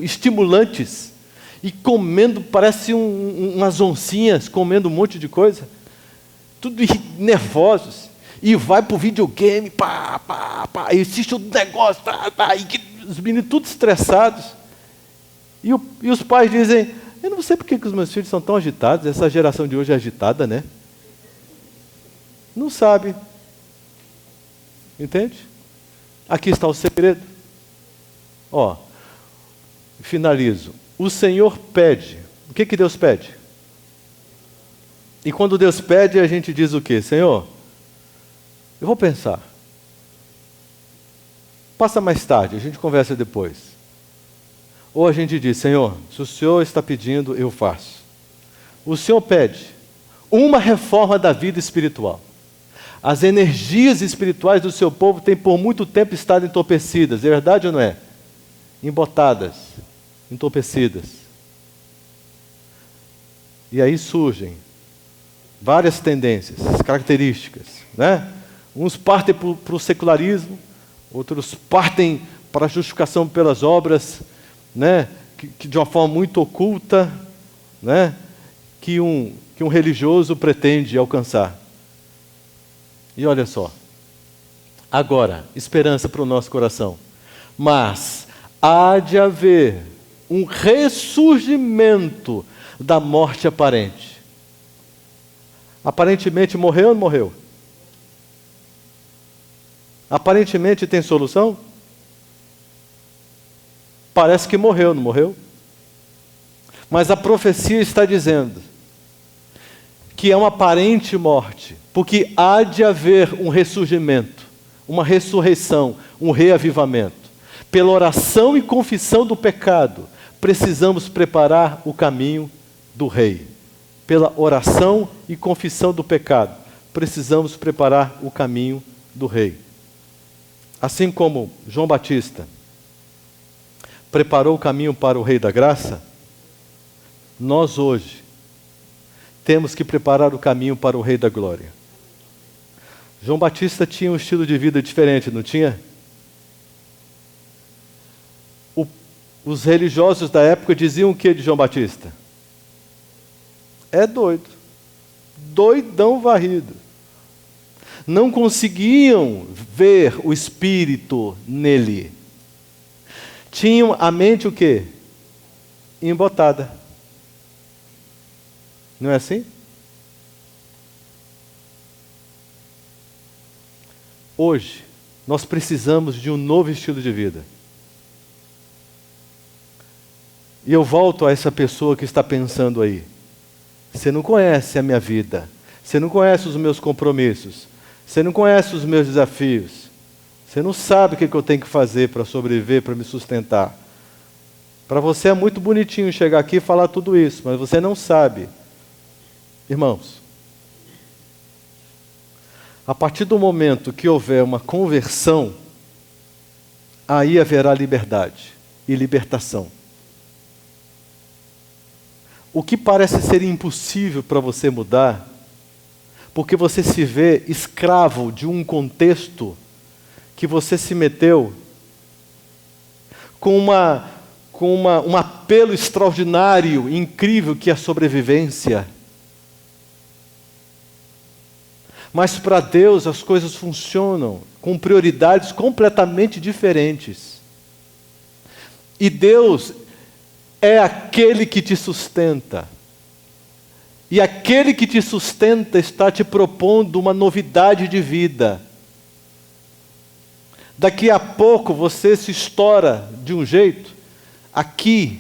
estimulantes, e comendo, parece umas oncinhas, comendo um monte de coisa, tudo nervosos, e vai para o videogame, e assiste o negócio, e os meninos tudo estressados, e os pais dizem, eu não sei porque que os meus filhos são tão agitados, essa geração de hoje é agitada, né? Não sabe. Entende? Aqui está o segredo. Ó, finalizo. O Senhor pede. O que Deus pede? E quando Deus pede, a gente diz o quê? Senhor, eu vou pensar. Passa mais tarde, a gente conversa depois. Ou a gente diz, Senhor, se o Senhor está pedindo, eu faço. O Senhor pede uma reforma da vida espiritual. As energias espirituais do seu povo têm por muito tempo estado entorpecidas, é verdade ou não é? Embotadas, entorpecidas. E aí surgem várias tendências, características, né? Uns partem para o secularismo, outros partem para a justificação pelas obras, né? Que de uma forma muito oculta, né? que um religioso pretende alcançar. E olha só, agora, esperança para o nosso coração. Mas há de haver um ressurgimento da morte aparente. Aparentemente morreu ou não morreu? Aparentemente tem solução? Parece que morreu, não morreu? Mas a profecia está dizendo que é uma aparente morte, porque há de haver um ressurgimento, uma ressurreição, um reavivamento. Pela oração e confissão do pecado, precisamos preparar o caminho do Rei. Pela oração e confissão do pecado, precisamos preparar o caminho do Rei. Assim como João Batista preparou o caminho para o Rei da Graça, nós hoje temos que preparar o caminho para o Rei da Glória. João Batista tinha um estilo de vida diferente, não tinha? Os religiosos da época diziam o que de João Batista? É doido. Doidão varrido. Não conseguiam ver o Espírito nele. Tinham a mente o quê? Embotada. Não é assim? Hoje, nós precisamos de um novo estilo de vida. E eu volto a essa pessoa que está pensando aí. Você não conhece a minha vida. Você não conhece os meus compromissos. Você não conhece os meus desafios. Você não sabe o que eu tenho que fazer para sobreviver, para me sustentar. Para você é muito bonitinho chegar aqui e falar tudo isso, mas você não sabe. Irmãos, a partir do momento que houver uma conversão, aí haverá liberdade e libertação. O que parece ser impossível para você mudar, porque você se vê escravo de um contexto que você se meteu com um apelo extraordinário, incrível, que é a sobrevivência. Mas para Deus as coisas funcionam com prioridades completamente diferentes. E Deus é aquele que te sustenta. E aquele que te sustenta está te propondo uma novidade de vida. Daqui a pouco você se estoura de um jeito, aqui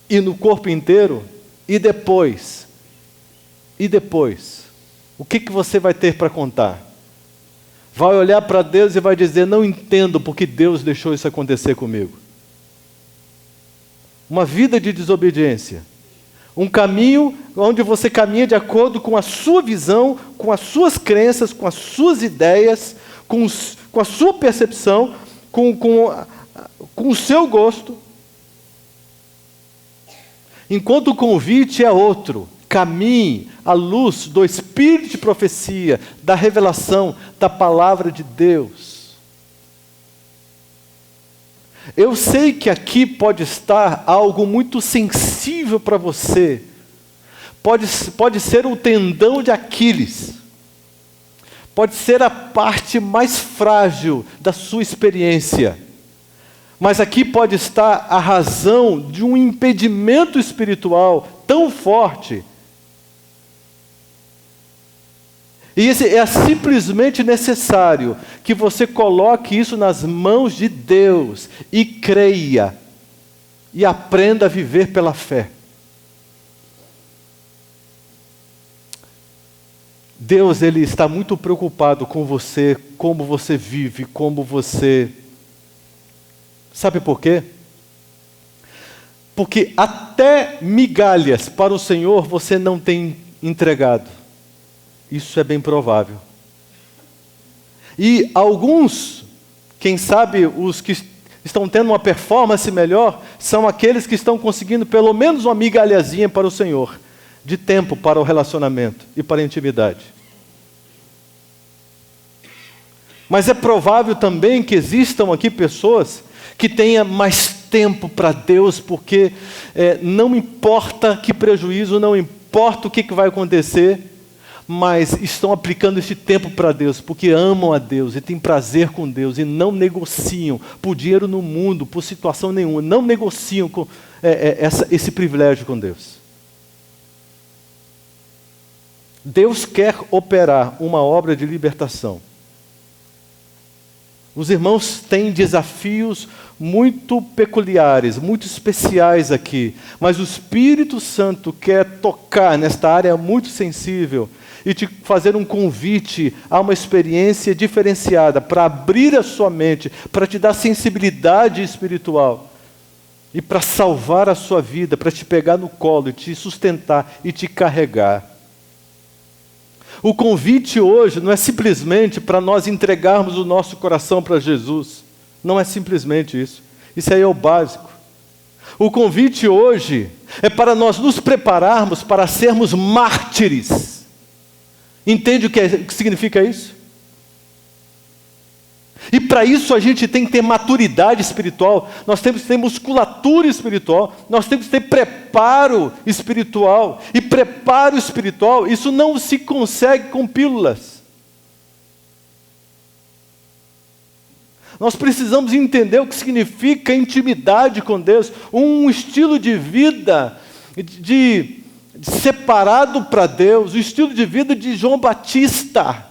e no corpo inteiro, e depois, o que você vai ter para contar? Vai olhar para Deus e vai dizer, não entendo porque Deus deixou isso acontecer comigo. Uma vida de desobediência. Um caminho onde você caminha de acordo com a sua visão, com as suas crenças, com as suas ideias, com a sua percepção, com o seu gosto. Enquanto o convite é outro. Caminhe à luz do Espírito de profecia, da revelação, da palavra de Deus. Eu sei que aqui pode estar algo muito sensível para você. Pode ser o tendão de Aquiles. Pode ser a parte mais frágil da sua experiência. Mas aqui pode estar a razão de um impedimento espiritual tão forte. E é simplesmente necessário que você coloque isso nas mãos de Deus e creia e aprenda a viver pela fé. Deus, Ele está muito preocupado com você, como você vive, como você... Sabe por quê? Porque até migalhas para o Senhor você não tem entregado. Isso é bem provável. E alguns, quem sabe os que estão tendo uma performance melhor, são aqueles que estão conseguindo pelo menos uma migalhazinha para o Senhor, de tempo para o relacionamento e para a intimidade. Mas é provável também que existam aqui pessoas que tenham mais tempo para Deus, porque não importa que prejuízo, não importa o que vai acontecer, mas estão aplicando esse tempo para Deus, porque amam a Deus e têm prazer com Deus e não negociam por dinheiro no mundo, por situação nenhuma, não negociam com esse privilégio com Deus. Deus quer operar uma obra de libertação. Os irmãos têm desafios muito peculiares, muito especiais aqui, mas o Espírito Santo quer tocar nesta área muito sensível e te fazer um convite a uma experiência diferenciada, para abrir a sua mente, para te dar sensibilidade espiritual e para salvar a sua vida, para te pegar no colo e te sustentar e te carregar. O convite hoje não é simplesmente para nós entregarmos o nosso coração para Jesus. Não é simplesmente isso. Isso aí é o básico. O convite hoje é para nós nos prepararmos para sermos mártires. Entende o que significa isso? E para isso a gente tem que ter maturidade espiritual, nós temos que ter musculatura espiritual, nós temos que ter preparo espiritual. E preparo espiritual, isso não se consegue com pílulas. Nós precisamos entender o que significa intimidade com Deus, um estilo de vida separado para Deus, o estilo de vida de João Batista.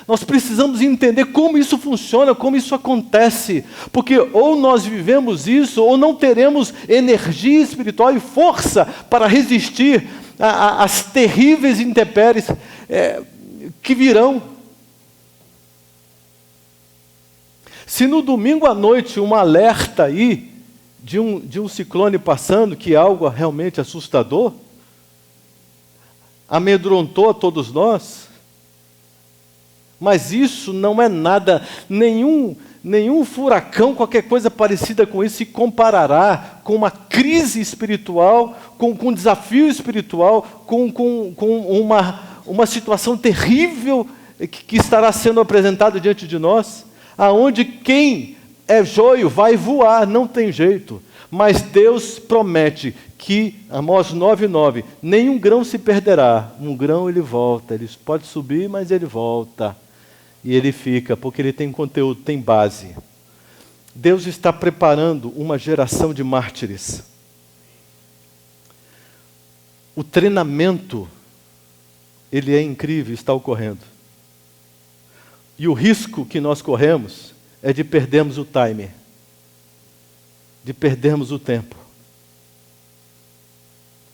Nós precisamos entender como isso funciona, como isso acontece, porque ou nós vivemos isso, ou não teremos energia espiritual e força para resistir às terríveis intempéries que virão. Se no domingo à noite um alerta aí de um ciclone passando, que é algo realmente assustador, amedrontou a todos nós, mas isso não é nada, nenhum nenhum furacão, qualquer coisa parecida com isso, se comparará com uma crise espiritual, com um desafio espiritual, com uma situação terrível que estará sendo apresentada diante de nós, aonde quem é joio vai voar, não tem jeito. Mas Deus promete que, Amós 9:9, nenhum grão se perderá, um grão ele volta, ele pode subir, mas ele volta. E ele fica, porque ele tem conteúdo, tem base. Deus está preparando uma geração de mártires. O treinamento, ele é incrível, está ocorrendo. E o risco que nós corremos é de perdermos o timer, de perdermos o tempo,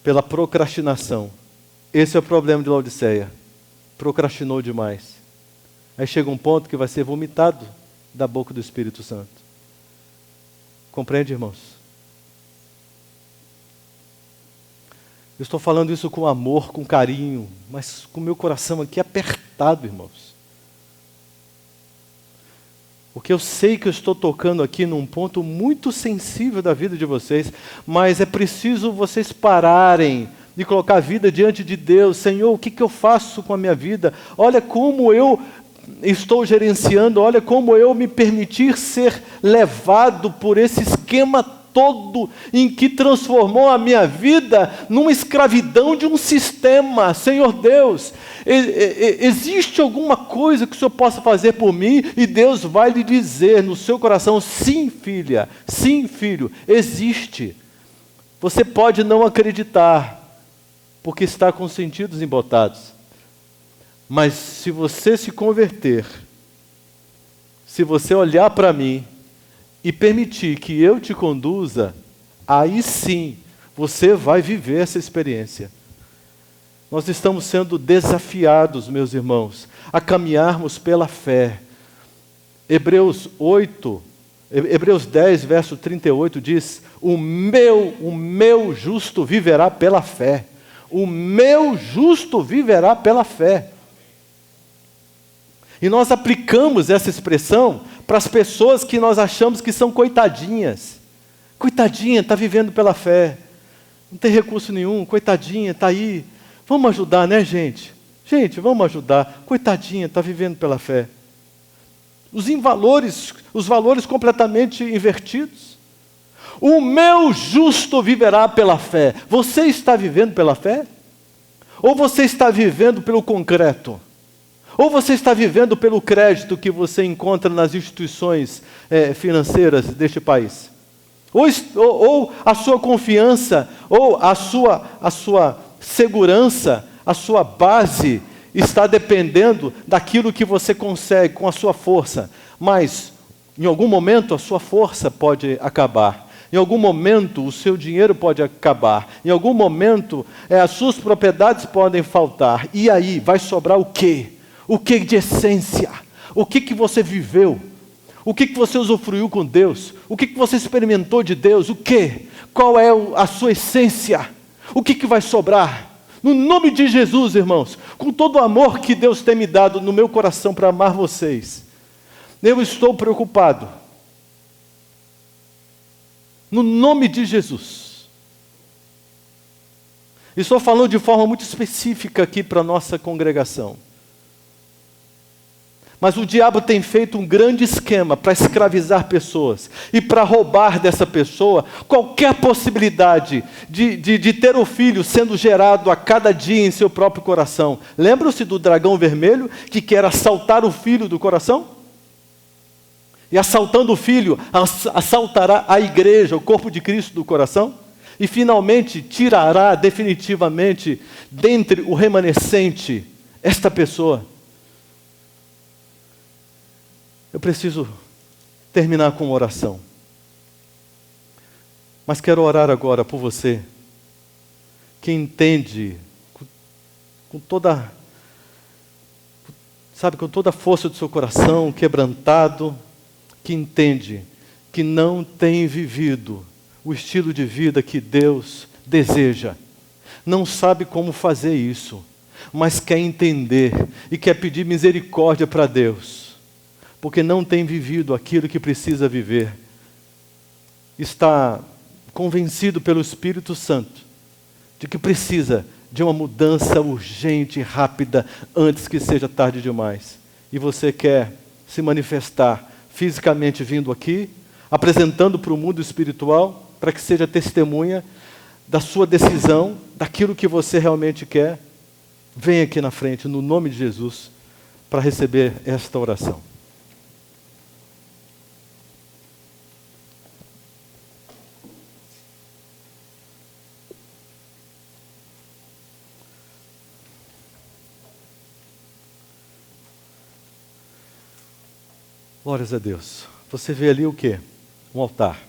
pela procrastinação. Esse é o problema de Laodiceia. Procrastinou demais. Aí chega um ponto que vai ser vomitado da boca do Espírito Santo. Compreende, irmãos? Eu estou falando isso com amor, com carinho, mas com o meu coração aqui apertado, irmãos. Porque eu sei que eu estou tocando aqui num ponto muito sensível da vida de vocês, mas é preciso vocês pararem de colocar a vida diante de Deus. Senhor, o que eu faço com a minha vida? Olha como eu estou gerenciando, olha como eu me permitir ser levado por esse esquema todo em que transformou a minha vida numa escravidão de um sistema. Senhor Deus, existe alguma coisa que o Senhor possa fazer por mim? E Deus vai lhe dizer no seu coração, sim, filha, sim, filho, existe. Você pode não acreditar, porque está com os sentidos embotados. Mas se você se converter, se você olhar para mim e permitir que eu te conduza, aí sim você vai viver essa experiência. Nós estamos sendo desafiados, meus irmãos, a caminharmos pela fé. Hebreus 10, verso 38 diz: o meu justo viverá pela fé. O meu justo viverá pela fé. E nós aplicamos essa expressão para as pessoas que nós achamos que são coitadinhas. Coitadinha, está vivendo pela fé. Não tem recurso nenhum, coitadinha, está aí. Vamos ajudar, né, gente? Gente, vamos ajudar. Coitadinha, está vivendo pela fé. Os valores completamente invertidos. O meu justo viverá pela fé. Você está vivendo pela fé? Ou você está vivendo pelo concreto? Ou você está vivendo pelo crédito que você encontra nas instituições financeiras deste país? Ou a sua confiança, ou a sua segurança, a sua base está dependendo daquilo que você consegue com a sua força. Mas, em algum momento, a sua força pode acabar. Em algum momento, o seu dinheiro pode acabar. Em algum momento, as suas propriedades podem faltar. E aí, vai sobrar o quê? O que de essência? O que você viveu? O que você usufruiu com Deus? O que você experimentou de Deus? O que? Qual é a sua essência? O que vai sobrar? No nome de Jesus, irmãos, com todo o amor que Deus tem me dado no meu coração para amar vocês, eu estou preocupado. No nome de Jesus. Estou falando de forma muito específica aqui para a nossa congregação. Mas o diabo tem feito um grande esquema para escravizar pessoas e para roubar dessa pessoa qualquer possibilidade de ter o filho sendo gerado a cada dia em seu próprio coração. Lembram-se do dragão vermelho que quer assaltar o filho do coração? E assaltando o filho, assaltará a igreja, o corpo de Cristo do coração? E finalmente tirará definitivamente dentre o remanescente esta pessoa. Eu preciso terminar com uma oração. Mas quero orar agora por você, que entende com toda a força do seu coração, quebrantado, que entende que não tem vivido o estilo de vida que Deus deseja. Não sabe como fazer isso, mas quer entender e quer pedir misericórdia para Deus, porque não tem vivido aquilo que precisa viver. Está convencido pelo Espírito Santo de que precisa de uma mudança urgente e rápida antes que seja tarde demais. E você quer se manifestar fisicamente vindo aqui, apresentando para o mundo espiritual, para que seja testemunha da sua decisão, daquilo que você realmente quer. Vem aqui na frente, no nome de Jesus, para receber esta oração. Glórias a Deus. Você vê ali o quê? Um altar.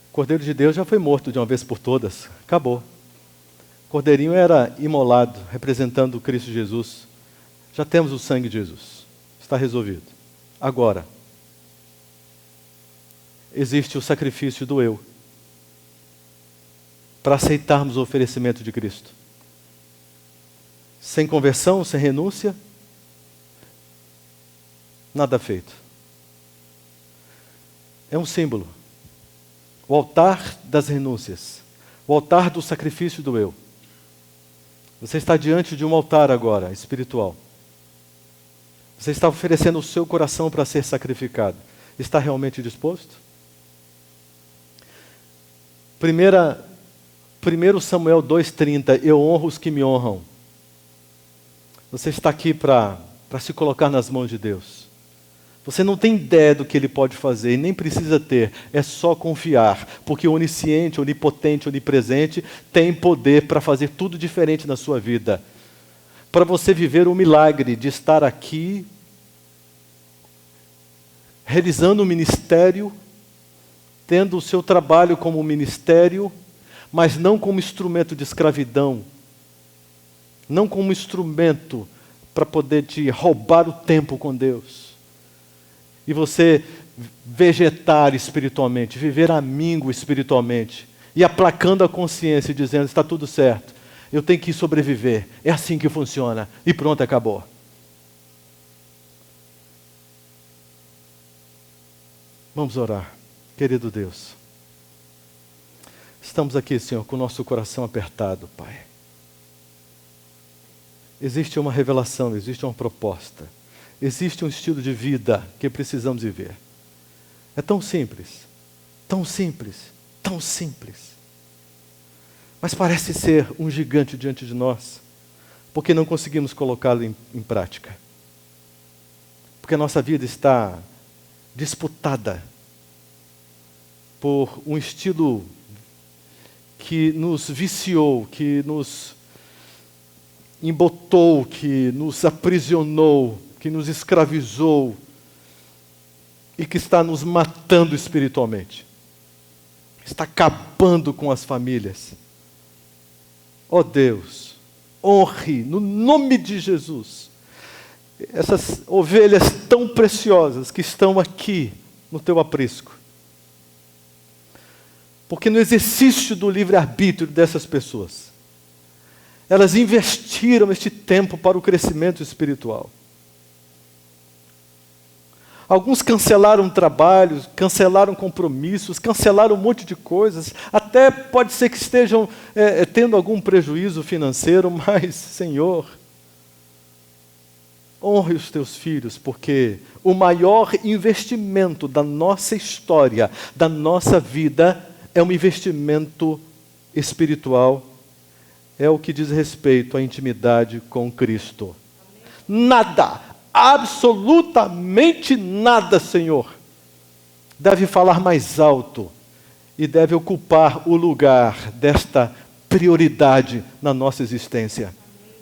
O Cordeiro de Deus já foi morto de uma vez por todas. Acabou. O Cordeirinho era imolado, representando Cristo Jesus. Já temos o sangue de Jesus. Está resolvido. Agora, existe o sacrifício do eu, para aceitarmos o oferecimento de Cristo. Sem conversão, sem renúncia, nada feito. É um símbolo. O altar das renúncias. O altar do sacrifício do eu. Você está diante de um altar agora, espiritual. Você está oferecendo o seu coração para ser sacrificado. Está realmente disposto? 1 Samuel 2,30, eu honro os que me honram. Você está aqui para se colocar nas mãos de Deus. Você não tem ideia do que Ele pode fazer e nem precisa ter, é só confiar, porque o onisciente, onipotente, onipresente tem poder para fazer tudo diferente na sua vida. Para você viver o milagre de estar aqui, realizando o ministério, tendo o seu trabalho como ministério, mas não como instrumento de escravidão, não como instrumento para poder te roubar o tempo com Deus. E você vegetar espiritualmente, viver amigo espiritualmente, e aplacando a consciência e dizendo, está tudo certo, eu tenho que sobreviver, é assim que funciona, e pronto, acabou. Vamos orar, querido Deus. Estamos aqui, Senhor, com o nosso coração apertado, Pai. Existe uma revelação, existe uma proposta. Existe um estilo de vida que precisamos viver. É tão simples, tão simples, tão simples. Mas parece ser um gigante diante de nós, porque não conseguimos colocá-lo em prática. Porque a nossa vida está disputada por um estilo que nos viciou, que nos embotou, que nos aprisionou, que nos escravizou e que está nos matando espiritualmente. Está acabando com as famílias. Ó Deus, honre no nome de Jesus essas ovelhas tão preciosas que estão aqui no teu aprisco. Porque no exercício do livre-arbítrio dessas pessoas, elas investiram este tempo para o crescimento espiritual. Alguns cancelaram trabalhos, cancelaram compromissos, cancelaram um monte de coisas. Até pode ser que estejam tendo algum prejuízo financeiro, mas, Senhor, honre os teus filhos, porque o maior investimento da nossa história, da nossa vida, é um investimento espiritual, é o que diz respeito à intimidade com Cristo. Nada, absolutamente nada, Senhor, deve falar mais alto e deve ocupar o lugar desta prioridade na nossa existência.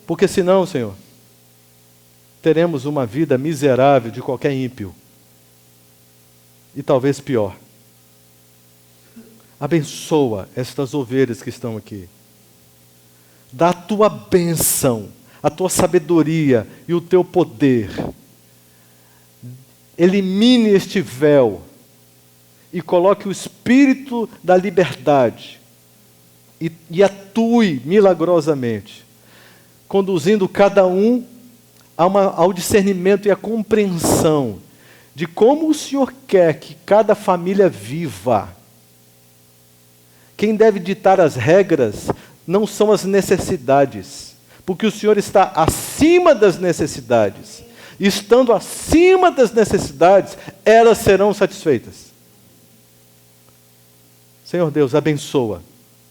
Porque senão, Senhor, teremos uma vida miserável de qualquer ímpio. E talvez pior. Abençoa estas ovelhas que estão aqui. Dá a tua bênção, a tua sabedoria e o teu poder. Elimine este véu e coloque o espírito da liberdade e atue milagrosamente, conduzindo cada um ao discernimento e à compreensão de como o Senhor quer que cada família viva. Quem deve ditar as regras não são as necessidades, porque o Senhor está acima das necessidades. E estando acima das necessidades, elas serão satisfeitas. Senhor Deus, abençoa,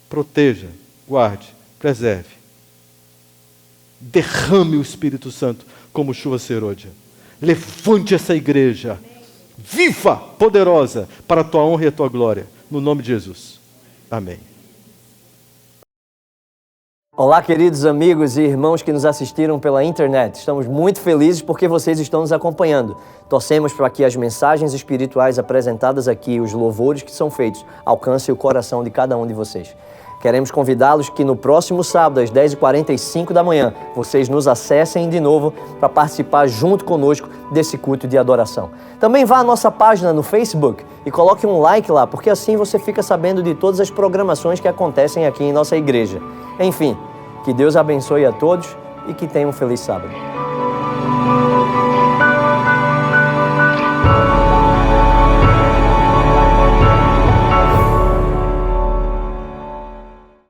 proteja, guarde, preserve. Derrame o Espírito Santo como chuva serôdia. Levante essa igreja, viva, poderosa, para a tua honra e a tua glória. No nome de Jesus. Amém. Olá, queridos amigos e irmãos que nos assistiram pela internet. Estamos muito felizes porque vocês estão nos acompanhando. Torcemos para que as mensagens espirituais apresentadas aqui, os louvores que são feitos, alcancem o coração de cada um de vocês. Queremos convidá-los que no próximo sábado, às 10h45 da manhã, vocês nos acessem de novo para participar junto conosco desse culto de adoração. Também vá à nossa página no Facebook e coloque um like lá, porque assim você fica sabendo de todas as programações que acontecem aqui em nossa igreja. Enfim, que Deus abençoe a todos e que tenham um feliz sábado.